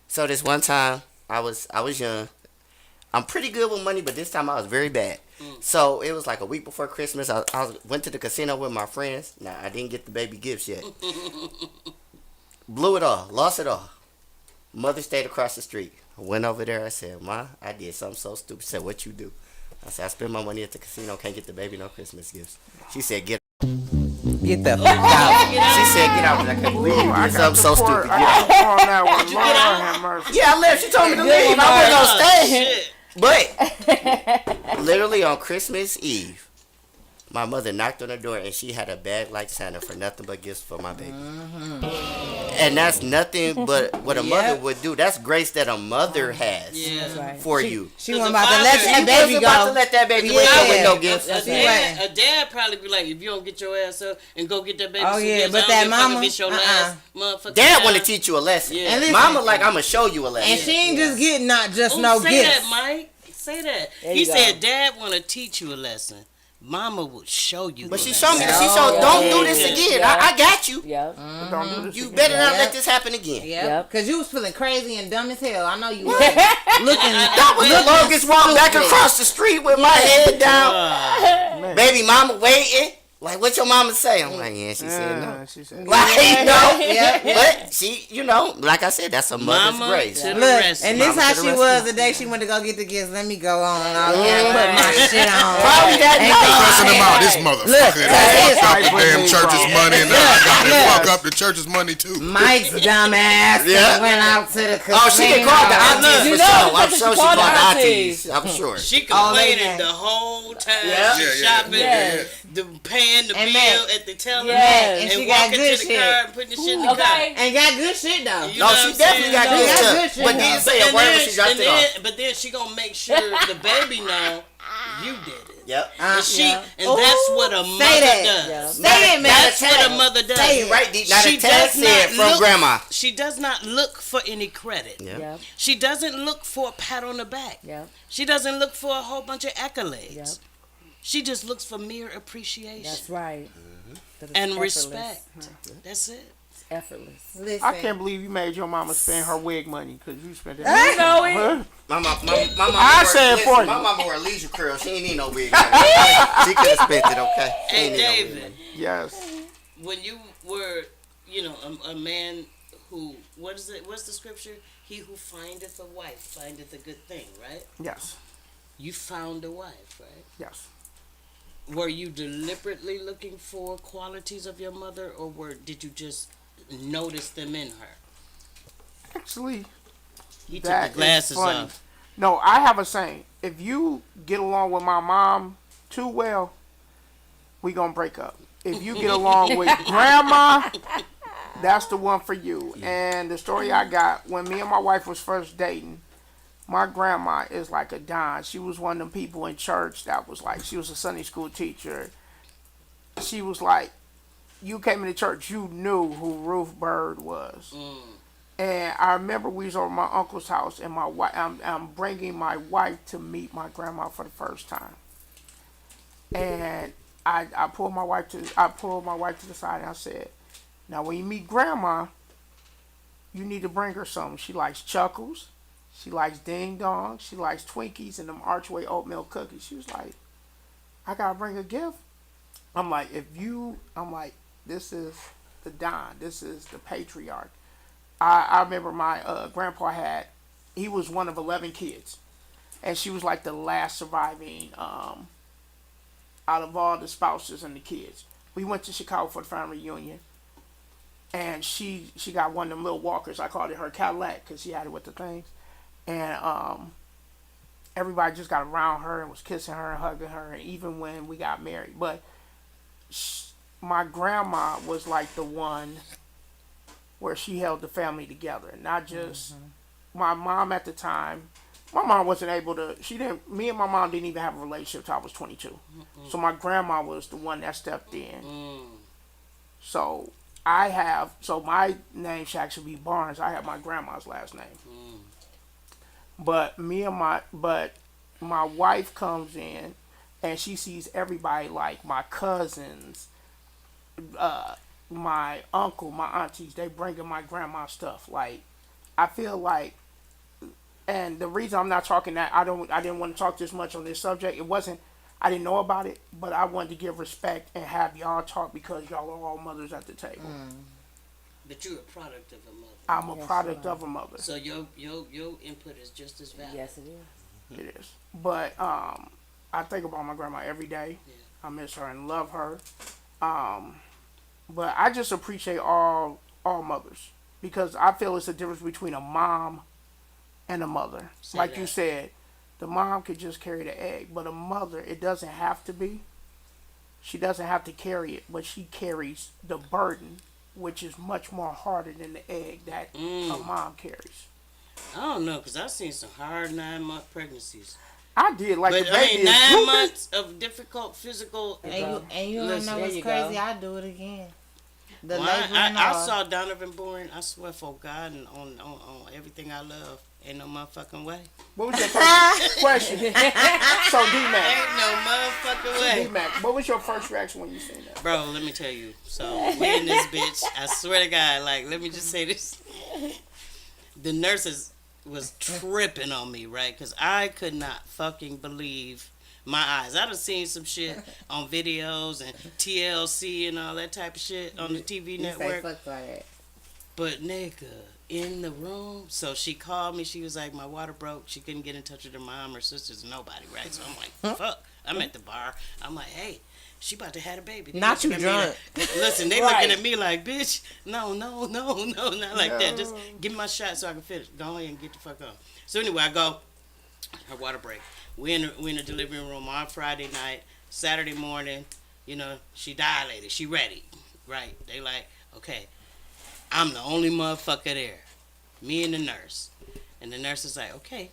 So this one time I was young. I'm pretty good with money, but this time I was very bad. So it was like a week before Christmas. I went to the casino with my friends. Now I didn't get the baby gifts yet. Blew it all, lost it all. Mother stayed across the street. I went over there. I said, "Ma, I did something so stupid." She said, "What you do?" I said, "I spent my money at the casino. Can't get the baby no Christmas gifts." She said, "Get." the fuck out. She said, "Get out." I couldn't believe you I did got something so support. stupid. I Get out. got support on that one. Lord have mercy. Yeah, I left. She told me to leave. I wasn't gonna stay. But literally on Christmas Eve, my mother knocked on the door and she had a bag like Santa for nothing but gifts for my baby. And that's nothing but what a mother would do. That's grace that a mother has Yeah. right. for you. She Cause wasn't the about to father- let She that She baby wasn't about to go. let that baby Yeah. went out with no A, gifts. a dad probably be like, if you don't get your ass up and go get that baby, Oh, some yeah, gifts, but I don't that give a fuck mama, if it's your last motherfucking Dad time. want to teach you a lesson. Yeah. And listen- Mama like, I'm going to show you a lesson. And she ain't just getting not just Ooh, no say gifts. that, Mike. Say that. There He you go. said, Dad want to teach you a lesson. Mama will show you. But the she lesson. showed me. She showed, don't do this Yeah. again. Yeah. I got you. Yep. Don't do this You again. better not Yeah. let this happen again. Yeah, Yep. because you was feeling crazy and dumb as hell. I know you was. That was the longest walk back across the street with my head down. Baby mama waiting. Like, what your mama say? I'm like, yeah, she said no. She said, Like, no. But she, like I said, that's a mother's Mama grace. to the Look, rescue. and this Mama how to the she rescue. was the day she went to go get the gifts. Let me go on. Put my shit on. Probably that Cussing them out, this motherfucker. They fuck up the damn church's money, and now I got to fuck up the church's money too. Mike's dumb ass Yeah. went out to the casino. Oh, she done called the aunties for You sure. know, I'm she sure she called called the the aunties. aunties. I'm sure. She they complaining got- the whole time. Yeah. She Yeah, shopping, yeah. the paying the And bill Mac. at the teller, Yes. And and she got walking good to the shit. car and putting the shit in the car. Okay. And got good shit though. You No, know what she I'm definitely saying? got good Yeah, stuff. good shit. But didn't say a And word when then, she dropped it off. but then she gonna make sure the baby know you did it. Yep. And she, yeah. and that's what a mother that. does. Yeah. Say it, man. That's what a mother does. Say it. Right, now She the tag does said not from look- grandma. She does not look for any credit. Yeah. Yep. She doesn't look for a pat on the back. Yep. She doesn't look for a whole bunch of accolades. Yep. She just looks for mere appreciation That's right. That is and effortless. respect. That's it. It's effortless. Listen. I can't believe you made your mama spend her wig money because you spent it. You know it. Huh? My mama I wore- say it listen, for you. My mama wore a leisure curl. She ain't need no wig. She could have spent it, okay? She Hey, ain't need no wig David, money. Yes. when you were, a man who, what is it? What's the scripture? He who findeth a wife findeth a good thing, right? Yes. You found a wife, right? Yes. Were you deliberately looking for qualities of your mother, or did you just notice them in her? Actually, He took that the glasses is funny. off. No, I have a saying. If you get along with my mom too well, we gonna break up. If you get along with grandma, that's the one for you. And the story I got, when me and my wife was first dating, my grandma is like a don. She was one of them people in church that was like, she was a Sunday school teacher. She was like, you came into church, you knew who Ruth Bird was. And I remember we was over at my uncle's house, and my wife, I'm bringing my wife to meet my grandma for the first time. And I pulled my wife to the side, and I said, now when you meet grandma, you need to bring her something. She likes Chuckles, she likes Ding Dong, she likes Twinkies and them Archway oatmeal cookies. She was like, I gotta bring a gift. I'm like, this is the Don, this is the patriarch. I remember my grandpa he was one of 11 kids, and she was like the last surviving out of all the spouses and the kids. We went to Chicago for the family reunion, and she got one of them little walkers. I called it her Cadillac because she had it with the things, and everybody just got around her and was kissing her and hugging her, and even when we got married. But my grandma was like the one where she held the family together, and not just my mom at the time. My mom wasn't able to, me and my mom didn't even have a relationship till I was 22. So my grandma was the one that stepped in. So my name should actually be Barnes. I have my grandma's last name. But my wife comes in and she sees everybody, like my cousins, my uncle, my aunties, they bringing my grandma stuff. Like, I feel like, and the reason I'm not talking that, I didn't want to talk this much on this subject. It wasn't, I didn't know about it, but I wanted to give respect and have y'all talk because y'all are all mothers at the table. But you're a product of a mother. I'm a Yes, product you are. of a mother. So your input is just as valid. Yes, it is. It is. But I think about my grandma every day. Yeah. I miss her and love her. But I just appreciate all mothers because I feel it's a difference between a mom and a mother. Say Like that. you said, the mom could just carry the egg, but a mother, it doesn't have to be. She doesn't have to carry it, but she carries the burden, which is much more harder than the egg that a mom carries. I don't know, because I've seen some hard 9-month pregnancies. I did, like But the I baby mean, is 9 drooping. months of difficult physical. And you don't Listen, know there what's you crazy? go. I do it again. The Well, labor and I all. saw Donovan born. I swear for God and on everything I love. Ain't no motherfucking way. What was your first question? So D-Mac. Ain't no motherfucking way. D-Mac, what was your first reaction when you seen that? Bro, let me tell you. So, we in this bitch. I swear to God, like, let me just say this. The nurses, was tripping on me, right? Because I could not fucking believe my eyes. I done seen some shit on videos and TLC and all that type of shit on the TV You say network. fuck all that. But nigga, in the room. So she called me. She was like, my water broke. She couldn't get in touch with her mom, her sisters, nobody, right? So I'm like, fuck. I'm at the bar. I'm like, hey, she about to have a baby. They Not looking you at me drunk. like- listen, they Right. looking at me like, bitch, no, not like that. Just give me my shot so I can finish. Go ahead and get the fuck on. So anyway, I go. Her water break. We in the delivery room on Friday night. Saturday morning, you know, she dilated. She ready, right? They like, okay, I'm the only motherfucker there. Me and the nurse. And the nurse is like, okay.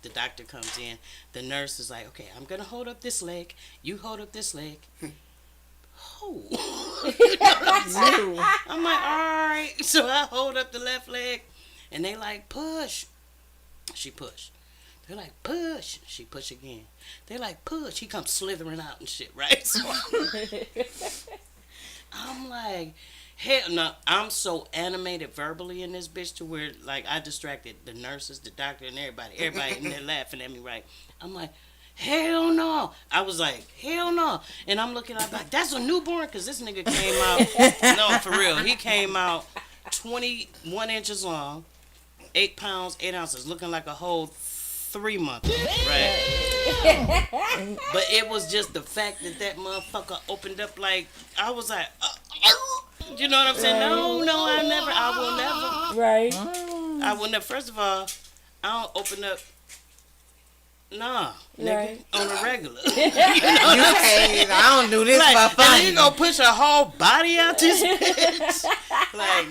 The doctor comes in. The nurse is like, okay, I'm going to hold up this leg. You hold up this leg. Oh. You know what I'm saying? I'm like, all right. So I hold up the left leg. And they like, push. She pushed. They're like, push. She push again. They're like, push. He comes slithering out and shit, right? So I'm like, hell no. I'm so animated verbally in this bitch to where, like, I distracted the nurses, the doctor, and everybody. Everybody in there laughing at me, right? I'm like, hell no. I was like, hell no. And I'm looking up like, that's a newborn? Because this nigga came out, no, for real. He came out 21 inches long, 8 pounds, 8 ounces, looking like a whole 3-month, right? But it was just the fact that motherfucker opened up like, I was like, you know what I'm saying? No, I will never. Right. I will never. First of all, I don't open up. Nah, nigga, Right. on the regular. You say, I don't do this Like, for and fun. then you gonna push a whole body out this bitch? Like,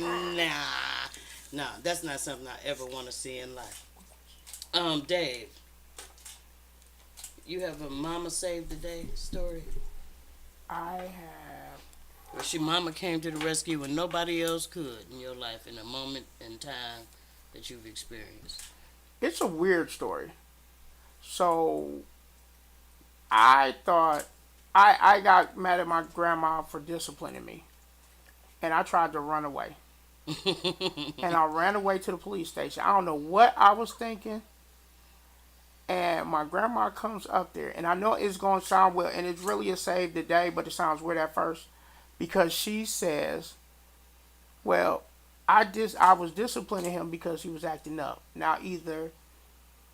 nah, that's not something I ever want to see in life. Dave, you have a mama saved the day story I have. where she mama came to the rescue when nobody else could in your life in a moment in time that you've experienced. It's a weird story. So, I thought I got mad at my grandma for disciplining me, and I tried to run away. And I ran away to the police station. I don't know what I was thinking. And my grandma comes up there, and I know it's going to sound well, and it's really a save the day, but it sounds weird at first, because she says, well, I was disciplining him because he was acting up. Now, either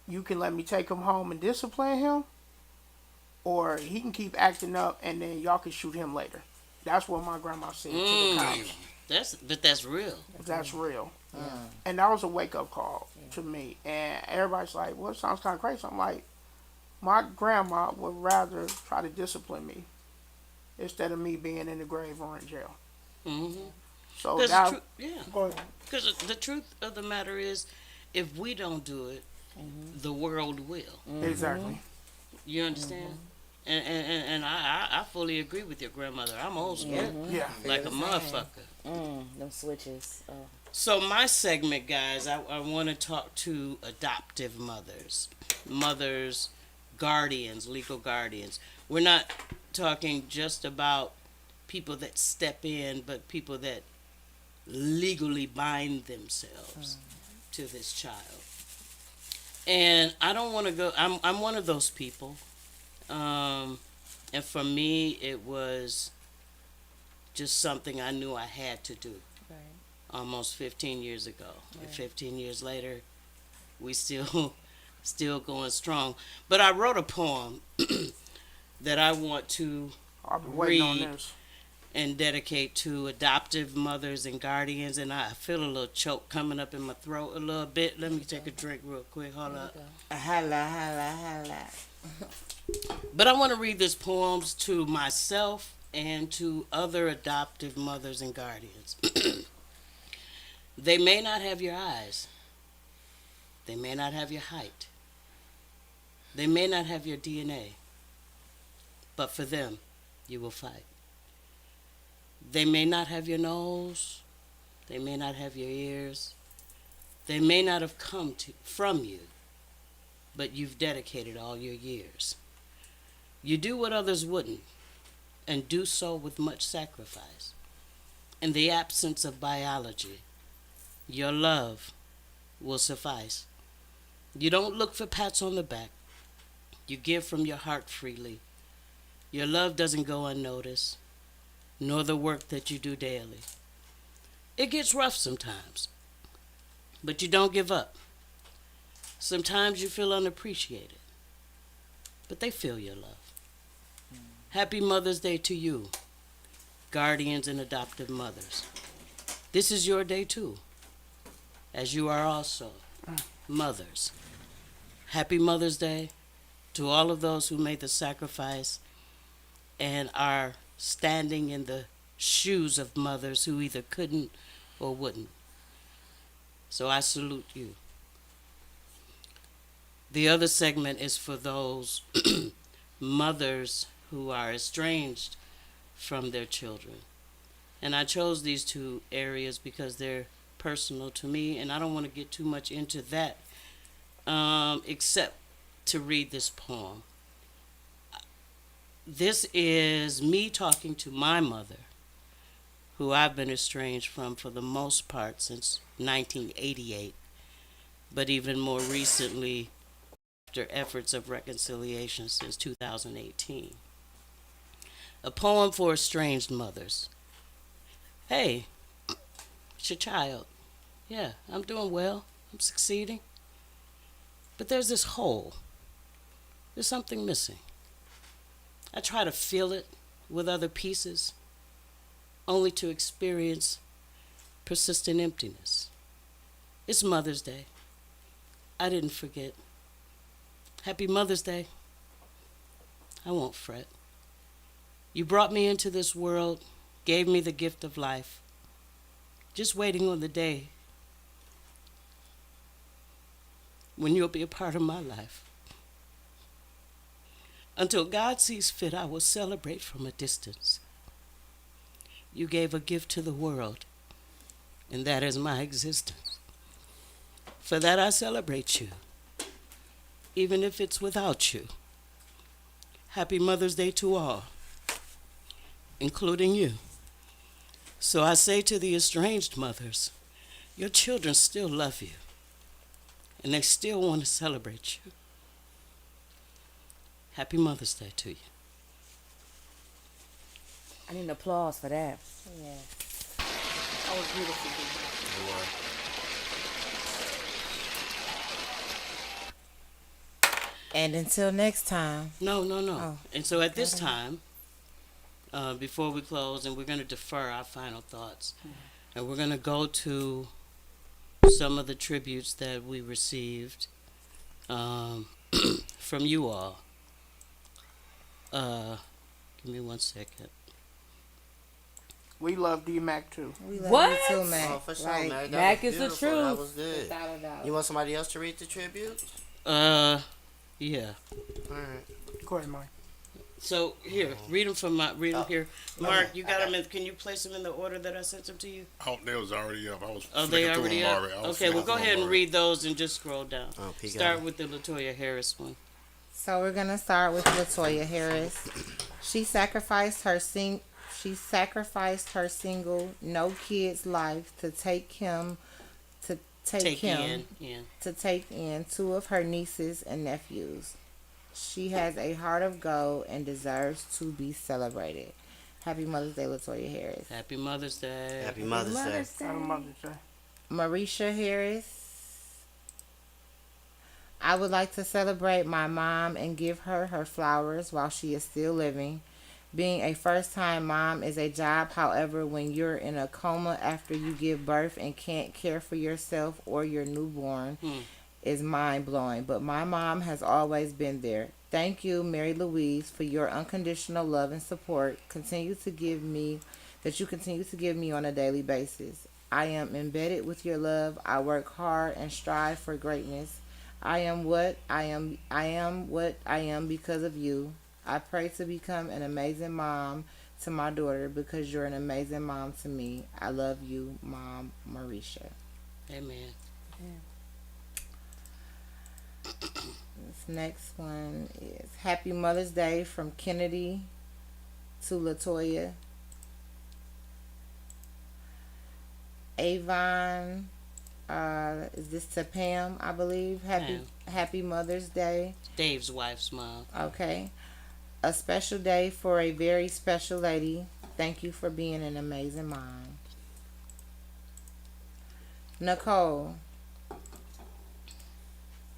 you can let me take him home and discipline him, or he can keep acting up, and then y'all can shoot him later. That's what my grandma said to the cops. That's real. That's real. And that was a wake-up call to me. And everybody's like, well, it sounds kind of crazy. I'm like, my grandma would rather try to discipline me instead of me being in the grave or in jail. Mm-hmm. So Because that, yeah. go ahead. Because the truth of the matter is, if we don't do it, the world will. Exactly. You understand? And I fully agree with your grandmother. I'm old school, Yeah. like a motherfucker. Them switches. Oh. So my segment, guys, I want to talk to adoptive mothers, guardians, legal guardians. We're not talking just about people that step in, but people that legally bind themselves to this child. And I don't want to go. I'm one of those people. And for me, it was just something I knew I had to do. Right. Almost 15 years ago. And 15 years later, we still going strong. But I wrote a poem that I want to I've been waiting on Read. this. and dedicate to adoptive mothers and guardians. And I feel a little choke coming up in my throat a little bit. Let me take a drink real quick. Hold up. Holla. But I want to read this poems to myself and to other adoptive mothers and guardians. They may not have your eyes. They may not have your height. They may not have your DNA. But for them, you will fight. They may not have your nose. They may not have your ears. They may not have come from you, but you've dedicated all your years. You do what others wouldn't, and do so with much sacrifice. In the absence of biology, your love will suffice. You don't look for pats on the back. You give from your heart freely. Your love doesn't go unnoticed, nor the work that you do daily. It gets rough sometimes, but you don't give up. Sometimes you feel unappreciated, but they feel your love. Happy Mother's Day to you, guardians and adoptive mothers. This is your day too, as you are also mothers. Happy Mother's Day to all of those who made the sacrifice and are standing in the shoes of mothers who either couldn't or wouldn't. So I salute you. The other segment is for those mothers who are estranged from their children. And I chose these two areas because they're personal to me, and I don't want to get too much into that, except to read this poem. This is me talking to my mother, who I've been estranged from for the most part since 1988, but even more recently after efforts of reconciliation since 2018. A poem for estranged mothers. Hey, it's your child. Yeah, I'm doing well. I'm succeeding. But there's this hole. There's something missing. I try to fill it with other pieces, only to experience persistent emptiness. It's Mother's Day. I didn't forget. Happy Mother's Day. I won't fret. You brought me into this world, gave me the gift of life, just waiting on the day when you'll be a part of my life. Until God sees fit, I will celebrate from a distance. You gave a gift to the world, and that is my existence. For that I celebrate you, even if it's without you. Happy Mother's Day to all, including you. So I say to the estranged mothers, your children still love you, and they still want to celebrate you. Happy Mother's Day to you. I need an applause for that. Yeah. That was beautiful. And until next time. No. Oh. And so at this time, before we close, and we're going to defer our final thoughts, and we're going to go to some of the tributes that we received from you all. Give me 1 second. We love D-Mac too. We love What? you too, Mac. Oh, for sure, Like, man. Mac was is the beautiful. That truth. was good. without a doubt. You want somebody else to read the tribute? Yeah. All right. Go ahead, Mike. So here, read them here. Mark, okay. you got them in. Can you place them in the order that I sent them to you? Oh, they was already up. I was Oh, flicking they through already them up. already. I was Okay, well flicking go through ahead them and already. read those and just scroll down. Oh, P got Start it. with the Latoya Harris one. So we're gonna start with Latoya Harris. She sacrificed her single, no kids life to take him to take in two of her nieces and nephews. She has a heart of gold and deserves to be celebrated. Happy Mother's Day, Latoya Harris. Happy Mother's Day. Happy Mother's Day. Happy Mother's Day. Marisha Harris. I would like to celebrate my mom and give her her flowers while she is still living. Being a first-time mom is a job. However, when you're in a coma after you give birth and can't care for yourself or your newborn, is mind-blowing. But my mom has always been there. Thank you, Mary Louise, for your unconditional love and support. You continue to give me on a daily basis. I am embedded with your love. I work hard and strive for greatness. I am what I am because of you. I pray to become an amazing mom to my daughter because you're an amazing mom to me. I love you, Mom, Marisha. Amen. This next one is Happy Mother's Day from Kennedy to Latoya. Avon Is this to Pam, I believe? Happy Mother's Day. Dave's wife's mom. Okay. A special day for a very special lady. Thank you for being an amazing mom. Nicole.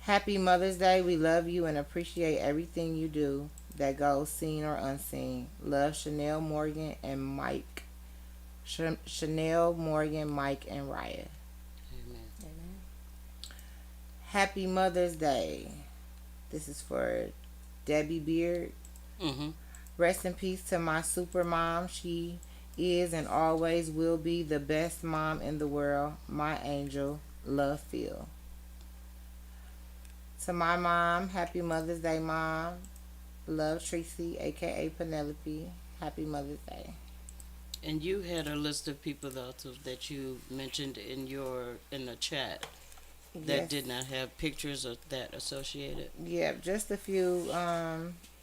Happy Mother's Day. We love you and appreciate everything you do that goes seen or unseen. Love, Chanel Morgan and Mike. Chanel Morgan, Mike, and Raya. Amen. Happy Mother's Day. This is for Debbie Beard. Mm-hmm. Rest in peace to my super mom. She is and always will be the best mom in the world. My angel. Love, Phil. To my mom, happy Mother's Day, Mom. Love, Tracy, aka Penelope. Happy Mother's Day. And you had a list of people though that you mentioned in the chat that Yes. did not have pictures of that associated. Yeah, just a few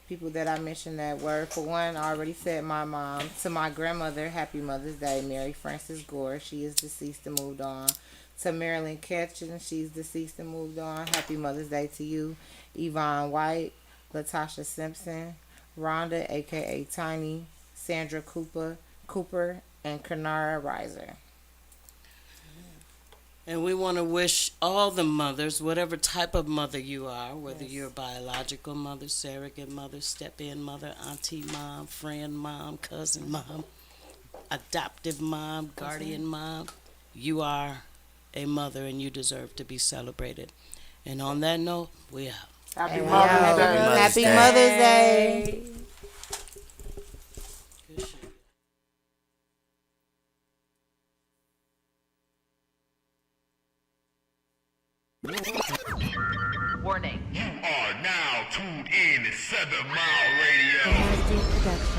people that I mentioned that were. For one, I already said my mom. To my grandmother, happy Mother's Day, Mary Frances Gore. She is deceased and moved on. To Marilyn Ketchen, she's deceased and moved on. Happy Mother's Day to you. Yvonne White, Latasha Simpson, Rhonda, aka Tiny, Sandra Cooper, and Kanara Reiser. And we want to wish all the mothers, whatever type of mother you are, whether Yes. you're a biological mother, surrogate mother, step-in mother, auntie mom, friend mom, cousin mom, adoptive mom, guardian mom, you are a mother and you deserve to be celebrated. And on that note, we out. Happy And we Mother's out. Day. Happy Day. Mother's Day. Good shit. Warning. You are now tuned in to 7 Mile Radio. Nasty Production.